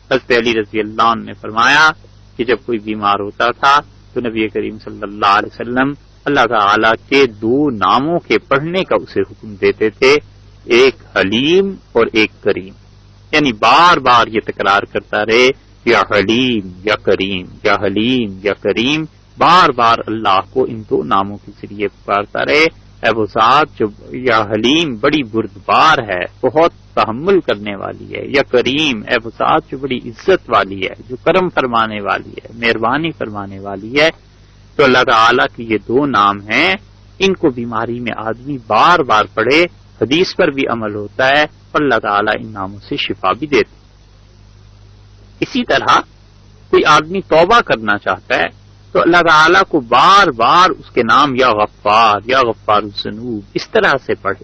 حضرت علی رضی اللہ عنہ نے فرمایا کہ جب کوئی بیمار ہوتا تھا تو نبی کریم صلی اللہ علیہ وسلم اللہ تعالی کے دو ناموں کے پڑھنے کا اسے حکم دیتے تھے، ایک حلیم اور ایک کریم۔ یعنی بار بار یہ تکرار کرتا رہے یا حلیم یا کریم یا حلیم یا کریم، بار بار اللہ کو ان دو ناموں کے ذریعے پکارتا رہے، اے وہ ذات جو یا حلیم بڑی بردبار ہے، بہت تحمل کرنے والی ہے، یا کریم اے وہ ذات جو بڑی عزت والی ہے، جو کرم فرمانے والی ہے، مہربانی فرمانے والی ہے۔ تو اللہ تعالیٰ کے یہ دو نام ہیں، ان کو بیماری میں آدمی بار بار پڑھے، حدیث پر بھی عمل ہوتا ہے اور اللہ تعالیٰ ان ناموں سے شفا بھی دیتے۔ اسی طرح کوئی آدمی توبہ کرنا چاہتا ہے تو اللہ تعالیٰ کو بار بار اس کے نام یا غفار الذنوب اس طرح سے پڑھے۔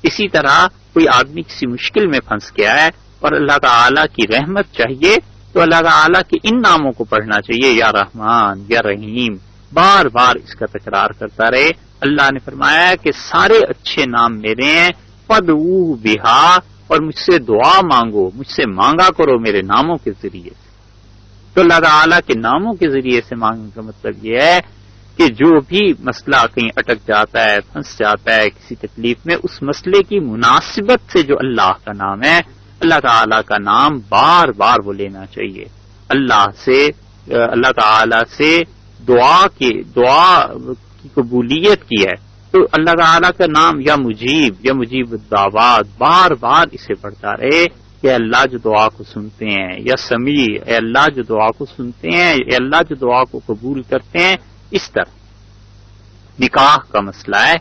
اسی طرح کوئی آدمی کسی مشکل میں پھنس گیا ہے اور اللہ تعالیٰ کی رحمت چاہیے تو اللہ تعالیٰ کے ان ناموں کو پڑھنا چاہیے، یا رحمان یا رحیم، بار بار اس کا تکرار کرتا رہے۔ اللہ نے فرمایا کہ سارے اچھے نام میرے ہیں، فادعوہ بہا، اور مجھ سے دعا مانگو، مجھ سے مانگا کرو میرے ناموں کے ذریعے سے۔ تو اللہ تعالیٰ کے ناموں کے ذریعے سے مانگنے کا مطلب یہ ہے کہ جو بھی مسئلہ کہیں اٹک جاتا ہے، پھنس جاتا ہے کسی تکلیف میں، اس مسئلے کی مناسبت سے جو اللہ کا نام ہے، اللہ تعالیٰ کا نام بار بار وہ لینا چاہیے۔ اللہ تعالیٰ سے دعا کی قبولیت کی ہے تو اللہ تعالیٰ کا نام یا مجیب الدعوات، بار بار اسے پڑھتا رہے کہ اللہ جو دعا کو سنتے ہیں، یا سمیع اے اللہ جو دعا کو سنتے ہیں، اے اللہ جو دعا کو قبول کرتے ہیں۔ اس طرح نکاح کا مسئلہ ہے،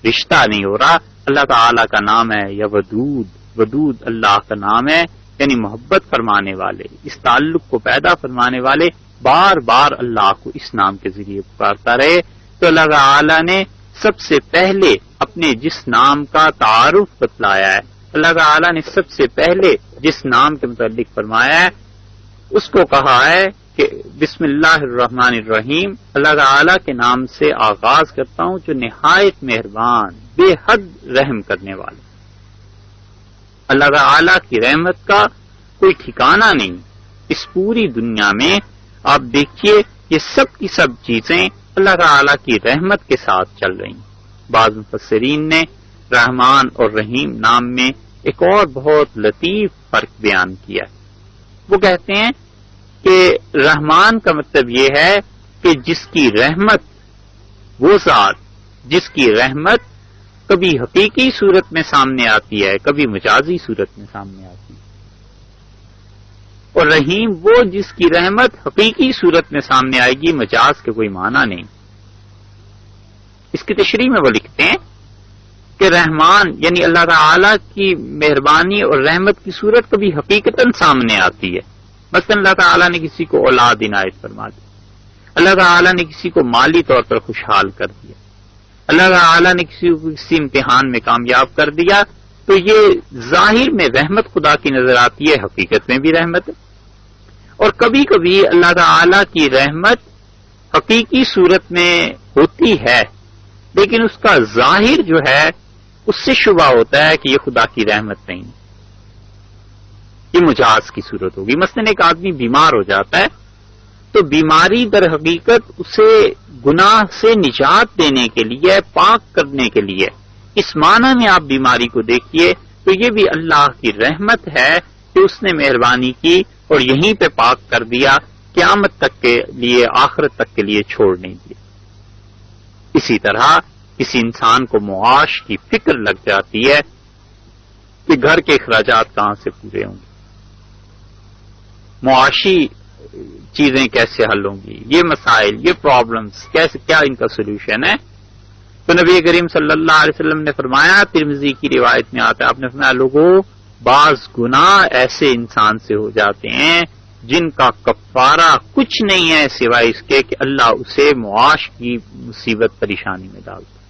رشتہ نہیں ہو رہا، اللہ تعالیٰ کا نام ہے یا ودود اللہ کا نام ہے، یعنی محبت فرمانے والے، اس تعلق کو پیدا فرمانے والے، بار بار اللہ کو اس نام کے ذریعے پکارتا رہے۔ تو اللہ تعالیٰ نے سب سے پہلے اپنے جس نام کا تعارف بتلایا ہے، اللہ تعالیٰ نے سب سے پہلے جس نام کے متعلق فرمایا ہے اس کو کہا ہے کہ بسم اللہ الرحمن الرحیم، اللہ تعالیٰ کے نام سے آغاز کرتا ہوں جو نہایت مہربان، بے حد رحم کرنے والا۔ اللہ تعالیٰ کی رحمت کا کوئی ٹھکانہ نہیں، اس پوری دنیا میں آپ دیکھیے یہ سب کی سب چیزیں اللہ تعالیٰ کی رحمت کے ساتھ چل رہی ہیں۔ بعض مفسرین نے رحمان اور رحیم نام میں ایک اور بہت لطیف فرق بیان کیا ہے۔ وہ کہتے ہیں کہ رحمان کا مطلب یہ ہے کہ جس کی رحمت، وہ ذات جس کی رحمت کبھی حقیقی صورت میں سامنے آتی ہے، کبھی مجازی صورت میں سامنے آتی ہے، اور رحیم وہ جس کی رحمت حقیقی صورت میں سامنے آئے گی، مجاز کے کوئی معنی نہیں۔ اس کی تشریح میں وہ لکھتے ہیں کہ رحمان یعنی اللہ تعالیٰ کی مہربانی اور رحمت کی صورت کبھی حقیقتاً سامنے آتی ہے۔ مثلا اللہ تعالیٰ نے کسی کو اولاد عنایت فرما دی، اللہ تعالیٰ نے کسی کو مالی طور پر خوشحال کر دیا، اللہ تعالیٰ نے کسی کو کسی امتحان میں کامیاب کر دیا، تو یہ ظاہر میں رحمت خدا کی نظر آتی ہے، حقیقت میں بھی رحمت ہے۔ اور کبھی کبھی اللہ تعالیٰ کی رحمت حقیقی صورت میں ہوتی ہے لیکن اس کا ظاہر جو ہے اس سے شبہ ہوتا ہے کہ یہ خدا کی رحمت نہیں، یہ مجاز کی صورت ہوگی۔ مثلا ایک آدمی بیمار ہو جاتا ہے تو بیماری در حقیقت اسے گناہ سے نجات دینے کے لیے، پاک کرنے کے لیے، اس معنی میں آپ بیماری کو دیکھیے تو یہ بھی اللہ کی رحمت ہے کہ اس نے مہربانی کی اور یہیں پہ پاک کر دیا، قیامت تک کے لیے، آخرت تک کے لیے چھوڑ نہیں دیا۔ اسی طرح کسی انسان کو معاش کی فکر لگ جاتی ہے کہ گھر کے اخراجات کہاں سے پورے ہوں گے، معاشی چیزیں کیسے حل ہوں گی، یہ مسائل، یہ پرابلمز کیسے، کیا ان کا سولوشن ہے؟ تو نبی کریم صلی اللہ علیہ وسلم نے فرمایا، ترمذی کی روایت میں آتا ہے، آپ نے فرمایا لوگوں بعض گناہ ایسے انسان سے ہو جاتے ہیں جن کا کفارہ کچھ نہیں ہے سوائے اس کے کہ اللہ اسے معاش کی مصیبت پریشانی میں ڈالتا ہے۔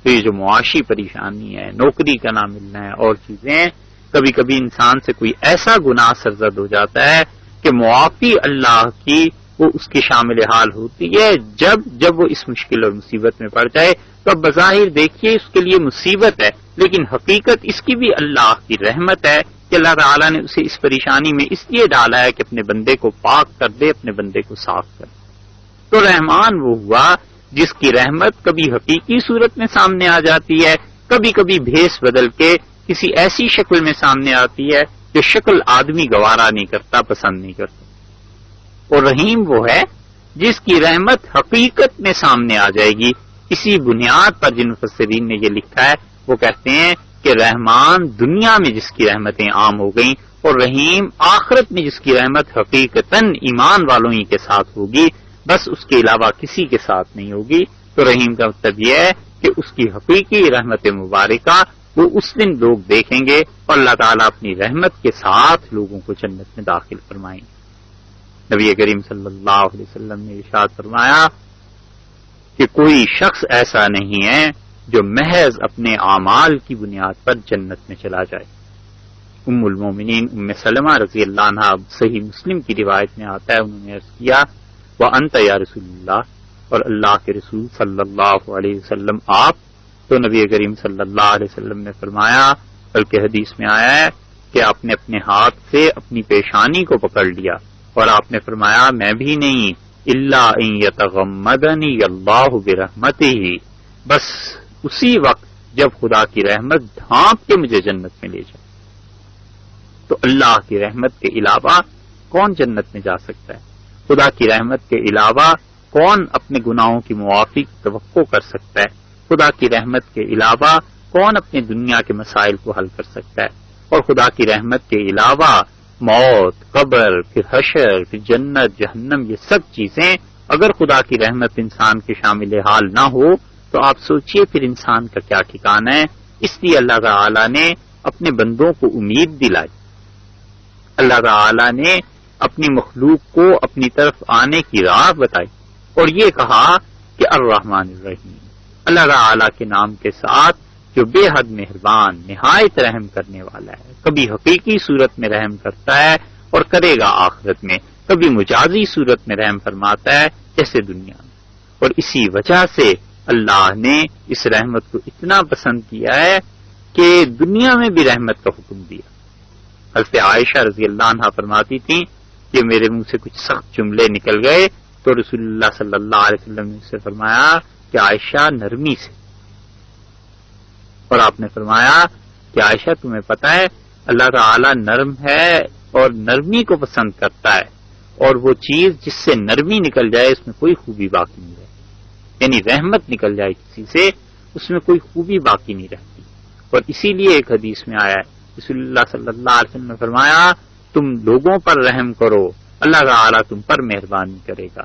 تو یہ جو معاشی پریشانی ہے، نوکری کا نہ ملنا ہے اور چیزیں، کبھی کبھی انسان سے کوئی ایسا گناہ سرزد ہو جاتا ہے کہ معافی اللہ کی وہ اس کی شامل حال ہوتی ہے جب وہ اس مشکل اور مصیبت میں پڑ جائے۔ تو اب بظاہر دیکھیے اس کے لیے مصیبت ہے لیکن حقیقت اس کی بھی اللہ کی رحمت ہے کہ اللہ تعالیٰ نے اسے اس پریشانی میں اس لیے ڈالا ہے کہ اپنے بندے کو پاک کر دے، اپنے بندے کو صاف کر دے۔ تو رحمان وہ ہوا جس کی رحمت کبھی حقیقی صورت میں سامنے آ جاتی ہے، کبھی کبھی بھیس بدل کے کسی ایسی شکل میں سامنے آتی ہے جو شکل آدمی گوارا نہیں کرتا، پسند نہیں کرتا، اور رحیم وہ ہے جس کی رحمت حقیقت میں سامنے آ جائے گی۔ اسی بنیاد پر جن مفسرین نے یہ لکھا ہے وہ کہتے ہیں کہ رحمان دنیا میں جس کی رحمتیں عام ہو گئیں اور رحیم آخرت میں جس کی رحمت حقیقتاً ایمان والوں ہی کے ساتھ ہوگی، بس اس کے علاوہ کسی کے ساتھ نہیں ہوگی۔ تو رحیم کا مطلب یہ ہے کہ اس کی حقیقی رحمت مبارکہ وہ اس دن لوگ دیکھیں گے اور اللہ تعالیٰ اپنی رحمت کے ساتھ لوگوں کو جنت میں داخل فرمائیں گے۔ نبی کریم صلی اللہ علیہ وسلم نے ارشاد فرمایا کہ کوئی شخص ایسا نہیں ہے جو محض اپنے اعمال کی بنیاد پر جنت میں چلا جائے۔ ام المومنین ام سلمہ رضی اللہ عنہا، صحیح مسلم کی روایت میں آتا ہے، انہوں نے عرض کیا وَأَنْتَ یا رسول اللہ، اور اللہ کے رسول صلی اللہ علیہ وسلم آپ؟ تو نبی کریم صلی اللہ علیہ وسلم نے فرمایا، بلکہ حدیث میں آیا ہے کہ آپ نے اپنے ہاتھ سے اپنی پیشانی کو پکڑ لیا اور آپ نے فرمایا میں بھی نہیں الا ان یتغمدنی اللہ برحمتہ، بس اسی وقت جب خدا کی رحمت ڈھانپ کے مجھے جنت میں لے جائے۔ تو اللہ کی رحمت کے علاوہ کون جنت میں جا سکتا ہے؟ خدا کی رحمت کے علاوہ کون اپنے گناہوں کی معافی کی توقع کر سکتا ہے؟ خدا کی رحمت کے علاوہ کون اپنے دنیا کے مسائل کو حل کر سکتا ہے؟ اور خدا کی رحمت کے علاوہ موت، قبر، پھر حشر، پھر جنت، جہنم، یہ سب چیزیں اگر خدا کی رحمت انسان کے شامل حال نہ ہو تو آپ سوچئے پھر انسان کا کیا ٹھکانہ ہے۔ اس لیے اللہ تعالی نے اپنے بندوں کو امید دلائی، اللہ تعالی نے اپنی مخلوق کو اپنی طرف آنے کی راہ بتائی اور یہ کہا کہ الرحمن الرحیم، اللہ تعالی کے نام کے ساتھ جو بے حد مہربان، نہایت رحم کرنے والا ہے، کبھی حقیقی صورت میں رحم کرتا ہے اور کرے گا آخرت میں، کبھی مجازی صورت میں رحم فرماتا ہے جیسے دنیا میں۔ اور اسی وجہ سے اللہ نے اس رحمت کو اتنا پسند کیا ہے کہ دنیا میں بھی رحمت کا حکم دیا۔ حضرت عائشہ رضی اللہ عنہا فرماتی تھیں کہ میرے منہ سے کچھ سخت جملے نکل گئے تو رسول اللہ صلی اللہ علیہ وسلم نے اسے فرمایا کہ عائشہ نرمی سے، اور آپ نے فرمایا کہ عائشہ تمہیں پتہ ہے اللہ تعالی نرم ہے اور نرمی کو پسند کرتا ہے، اور وہ چیز جس سے نرمی نکل جائے اس میں کوئی خوبی باقی نہیں رہتی، یعنی رحمت نکل جائے کسی سے اس میں کوئی خوبی باقی نہیں رہتی۔ اور اسی لیے ایک حدیث میں آیا ہے رسول اللہ صلی اللہ علیہ وسلم نے فرمایا تم لوگوں پر رحم کرو اللہ تعالی تم پر مہربانی کرے گا۔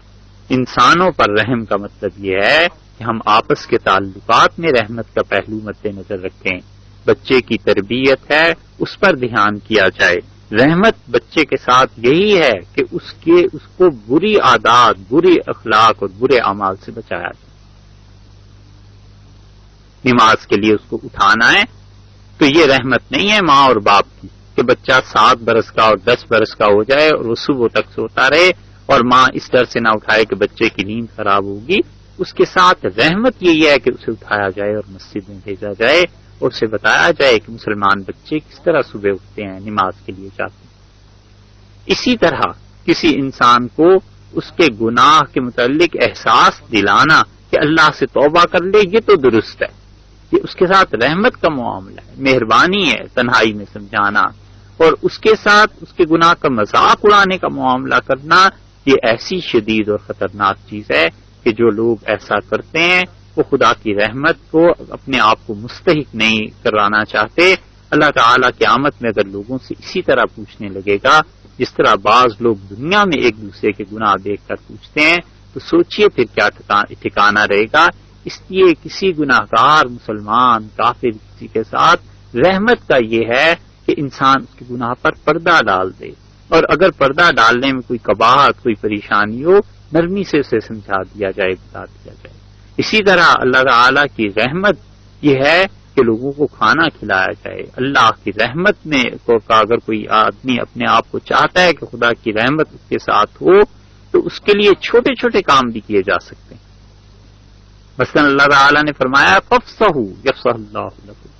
انسانوں پر رحم کا مطلب یہ ہے کہ ہم آپس کے تعلقات میں رحمت کا پہلو مد نظر رکھیں، بچے کی تربیت ہے اس پر دھیان کیا جائے۔ رحمت بچے کے ساتھ یہی ہے کہ اس کو بری عادات، بری اخلاق اور برے اعمال سے بچایا جائے۔ نماز کے لیے اس کو اٹھانا ہے تو یہ رحمت نہیں ہے ماں اور باپ کی کہ بچہ 7 برس کا اور 10 برس کا ہو جائے اور وہ صبح تک سوتا رہے اور ماں اس ڈر سے نہ اٹھائے کہ بچے کی نیند خراب ہوگی۔ اس کے ساتھ رحمت یہی ہے کہ اسے اٹھایا جائے اور مسجد میں بھیجا جائے اور اسے بتایا جائے کہ مسلمان بچے کس طرح صبح اٹھتے ہیں، نماز کے لیے جاتے ہیں۔ اسی طرح کسی انسان کو اس کے گناہ کے متعلق احساس دلانا کہ اللہ سے توبہ کر لے، یہ تو درست ہے، یہ اس کے ساتھ رحمت کا معاملہ ہے، مہربانی ہے تنہائی میں سمجھانا، اور اس کے ساتھ اس کے گناہ کا مذاق اڑانے کا معاملہ کرنا یہ ایسی شدید اور خطرناک چیز ہے کہ جو لوگ ایسا کرتے ہیں وہ خدا کی رحمت کو اپنے آپ کو مستحق نہیں کرانا چاہتے۔ اللہ تعالیٰ قیامت میں اگر لوگوں سے اسی طرح پوچھنے لگے گا جس طرح بعض لوگ دنیا میں ایک دوسرے کے گناہ دیکھ کر پوچھتے ہیں تو سوچئے پھر کیا ٹھکانہ رہے گا۔ اس لیے کسی گناہ گار مسلمان کافر کسی کے ساتھ رحمت کا یہ ہے کہ انسان اس کے گناہ پر پردہ ڈال دے، اور اگر پردہ ڈالنے میں کوئی قباحت، کوئی پریشانی ہو، نرمی سے اسے سمجھا دیا جائے، بتا دیا جائے۔ اسی طرح اللہ تعالی کی رحمت یہ ہے کہ لوگوں کو کھانا کھلایا جائے۔ اللہ کی رحمت میں اگر کوئی آدمی اپنے آپ کو چاہتا ہے کہ خدا کی رحمت اس کے ساتھ ہو تو اس کے لیے چھوٹے چھوٹے کام بھی کیے جا سکتے ہیں۔ مثلا اللہ تعالی نے فرمایا فَافْصَحُوا يَفْصَحْ اللَّهُ لَكُمْ،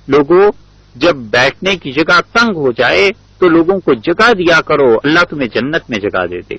لوگوں جب بیٹھنے کی جگہ تنگ ہو جائے تو لوگوں کو جگہ دیا کرو، اللہ تمہیں جنت میں جگہ دے دے۔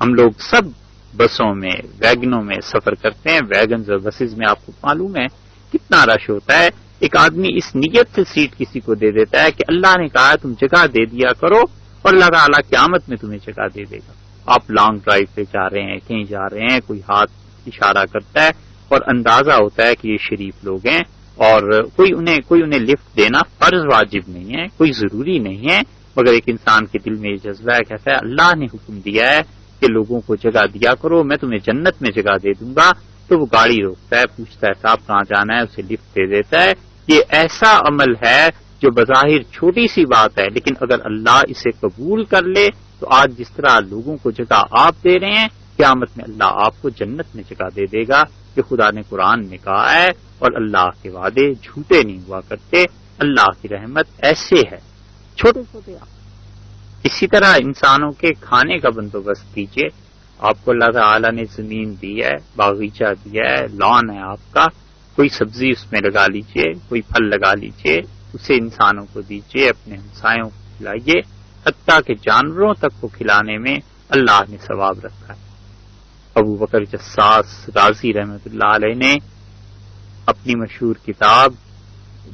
ہم لوگ سب بسوں میں، ویگنوں میں سفر کرتے ہیں، ویگنز اور بسز میں آپ کو معلوم ہے کتنا رش ہوتا ہے، ایک آدمی اس نیت سے سیٹ کسی کو دے دیتا ہے کہ اللہ نے کہا تم جگہ دے دیا کرو اور اللہ تعالیٰ قیامت میں تمہیں جگہ دے دے گا. آپ لانگ ڈرائیو پہ جا رہے ہیں، کہیں جا رہے ہیں، کوئی ہاتھ اشارہ کرتا ہے اور اندازہ ہوتا ہے کہ یہ شریف لوگ ہیں اور کوئی انہیں لفٹ دینا فرض واجب نہیں ہے، کوئی ضروری نہیں ہے، مگر ایک انسان کے دل میں یہ جذبہ ہے، کہتا ہے اللہ نے حکم دیا ہے کہ لوگوں کو جگہ دیا کرو، میں تمہیں جنت میں جگہ دے دوں گا. تو وہ گاڑی روکتا ہے، پوچھتا ہے صاحب کہاں جانا ہے، اسے لفٹ دے دیتا ہے. یہ ایسا عمل ہے جو بظاہر چھوٹی سی بات ہے، لیکن اگر اللہ اسے قبول کر لے تو آج جس طرح لوگوں کو جگہ آپ دے رہے ہیں، قیامت میں اللہ آپ کو جنت میں جگہ دے دے گا. کہ خدا نے قرآن میں کہا ہے اور اللہ کے وعدے جھوٹے نہیں ہوا کرتے. اللہ کی رحمت ایسے ہے، چھوٹے چھوٹے. اسی طرح انسانوں کے کھانے کا بندوبست کیجیے. آپ کو اللہ تعالی نے زمین دی ہے، باغیچہ دیا ہے، لان ہے آپ کا، کوئی سبزی اس میں لگا لیجیے، کوئی پھل لگا لیجیے، اسے انسانوں کو دیجیے، اپنے ہمسایوں کو کھلائیے، حتیٰ کہ جانوروں تک کو کھلانے میں اللہ نے ثواب رکھا ہے. ابو بکر جساس رازی رحمۃ اللہ علیہ نے اپنی مشہور کتاب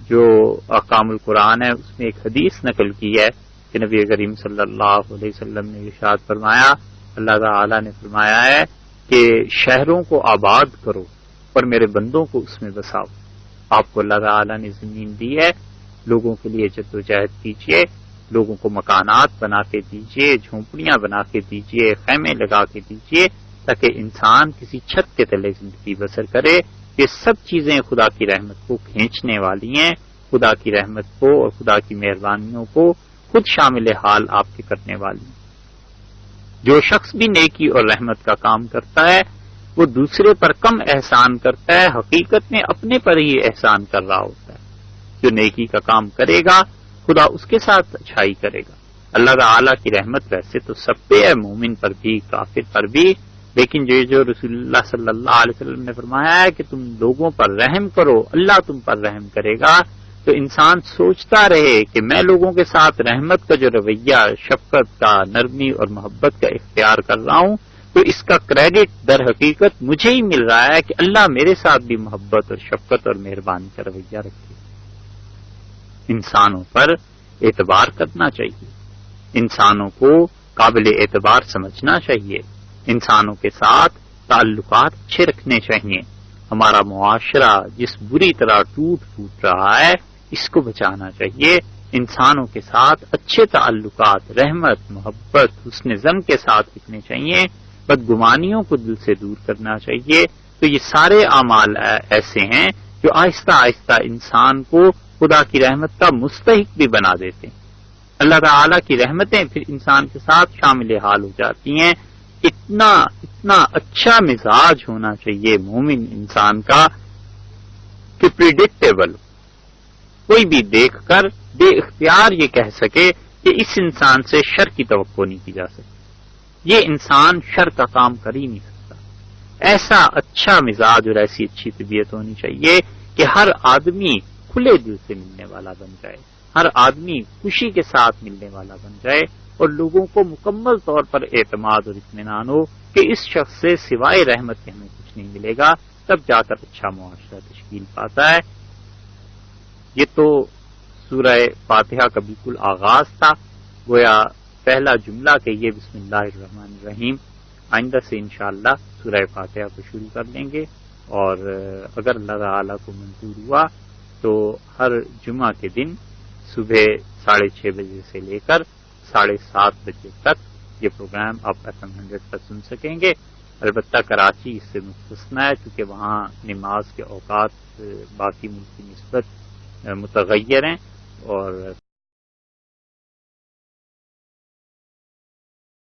جو احکام القرآن ہے اس میں ایک حدیث نقل کی ہے کہ نبی کریم صلی اللہ علیہ وسلم نے ارشاد فرمایا، اللہ تعالی نے فرمایا ہے کہ شہروں کو آباد کرو اور میرے بندوں کو اس میں بساؤ. آپ کو اللہ تعالی نے زمین دی ہے، لوگوں کے لیے جدوجہد کیجیے، لوگوں کو مکانات بنا کے دیجیے، جھونپڑیاں بنا کے دیجیے، خیمے لگا کے دیجیے، تاکہ انسان کسی چھت کے تلے زندگی بسر کرے. یہ سب چیزیں خدا کی رحمت کو کھینچنے والی ہیں، خدا کی رحمت کو اور خدا کی مہربانیوں کو خود شامل حال آپ کے کرنے والی ہیں. جو شخص بھی نیکی اور رحمت کا کام کرتا ہے وہ دوسرے پر کم احسان کرتا ہے، حقیقت میں اپنے پر ہی احسان کر رہا ہوتا ہے. جو نیکی کا کام کرے گا خدا اس کے ساتھ اچھائی کرے گا. اللہ تعالی کی رحمت ویسے تو سب پہ ہے، مومن پر بھی، کافر پر بھی، لیکن جو رسول اللہ صلی اللہ علیہ وسلم نے فرمایا ہے کہ تم لوگوں پر رحم کرو، اللہ تم پر رحم کرے گا. تو انسان سوچتا رہے کہ میں لوگوں کے ساتھ رحمت کا جو رویہ، شفقت کا، نرمی اور محبت کا اختیار کر رہا ہوں، تو اس کا کریڈٹ در حقیقت مجھے ہی مل رہا ہے کہ اللہ میرے ساتھ بھی محبت اور شفقت اور مہربانی کا رویہ رکھے. انسانوں پر اعتبار کرنا چاہیے، انسانوں کو قابل اعتبار سمجھنا چاہیے، انسانوں کے ساتھ تعلقات اچھے رکھنے چاہیے. ہمارا معاشرہ جس بری طرح ٹوٹ پھوٹ رہا ہے اس کو بچانا چاہیے. انسانوں کے ساتھ اچھے تعلقات، رحمت، محبت، حسن ظن کے ساتھ رکھنے چاہیے، بدگمانیوں کو دل سے دور کرنا چاہیے. تو یہ سارے اعمال ایسے ہیں جو آہستہ آہستہ انسان کو خدا کی رحمت کا مستحق بھی بنا دیتے ہیں. اللہ تعالی کی رحمتیں پھر انسان کے ساتھ شامل حال ہو جاتی ہیں. اتنا اچھا مزاج ہونا چاہیے مومن انسان کا کہ پریڈکٹیبل، کوئی بھی دیکھ کر بے اختیار یہ کہہ سکے کہ اس انسان سے شر کی توقع نہیں کی جا سکتی، یہ انسان شر کا کام کر ہی نہیں سکتا. ایسا اچھا مزاج اور ایسی اچھی طبیعت ہونی چاہیے کہ ہر آدمی کھلے دل سے ملنے والا بن جائے، ہر آدمی خوشی کے ساتھ ملنے والا بن جائے اور لوگوں کو مکمل طور پر اعتماد اور اطمینان ہو کہ اس شخص سے سوائے رحمت کے ہمیں کچھ نہیں ملے گا. تب جا کر اچھا معاشرہ تشکیل پاتا ہے. یہ تو سورہ فاتحہ کا بالکل آغاز تھا، گویا پہلا جملہ کہ یہ بسم اللہ الرحمن الرحیم. آئندہ سے انشاءاللہ سورہ فاتحہ کو شروع کر لیں گے، اور اگر اللہ تعالیٰ کو منظور ہوا تو ہر جمعہ کے دن صبح 6:30 بجے سے لے کر 7:30 بجے تک یہ پروگرام آپ FM 100 پر سن سکیں گے. البتہ کراچی اس سے مستثنیٰ ہے کیونکہ وہاں نماز کے اوقات باقی ملک کی نسبت متغیر ہیں اور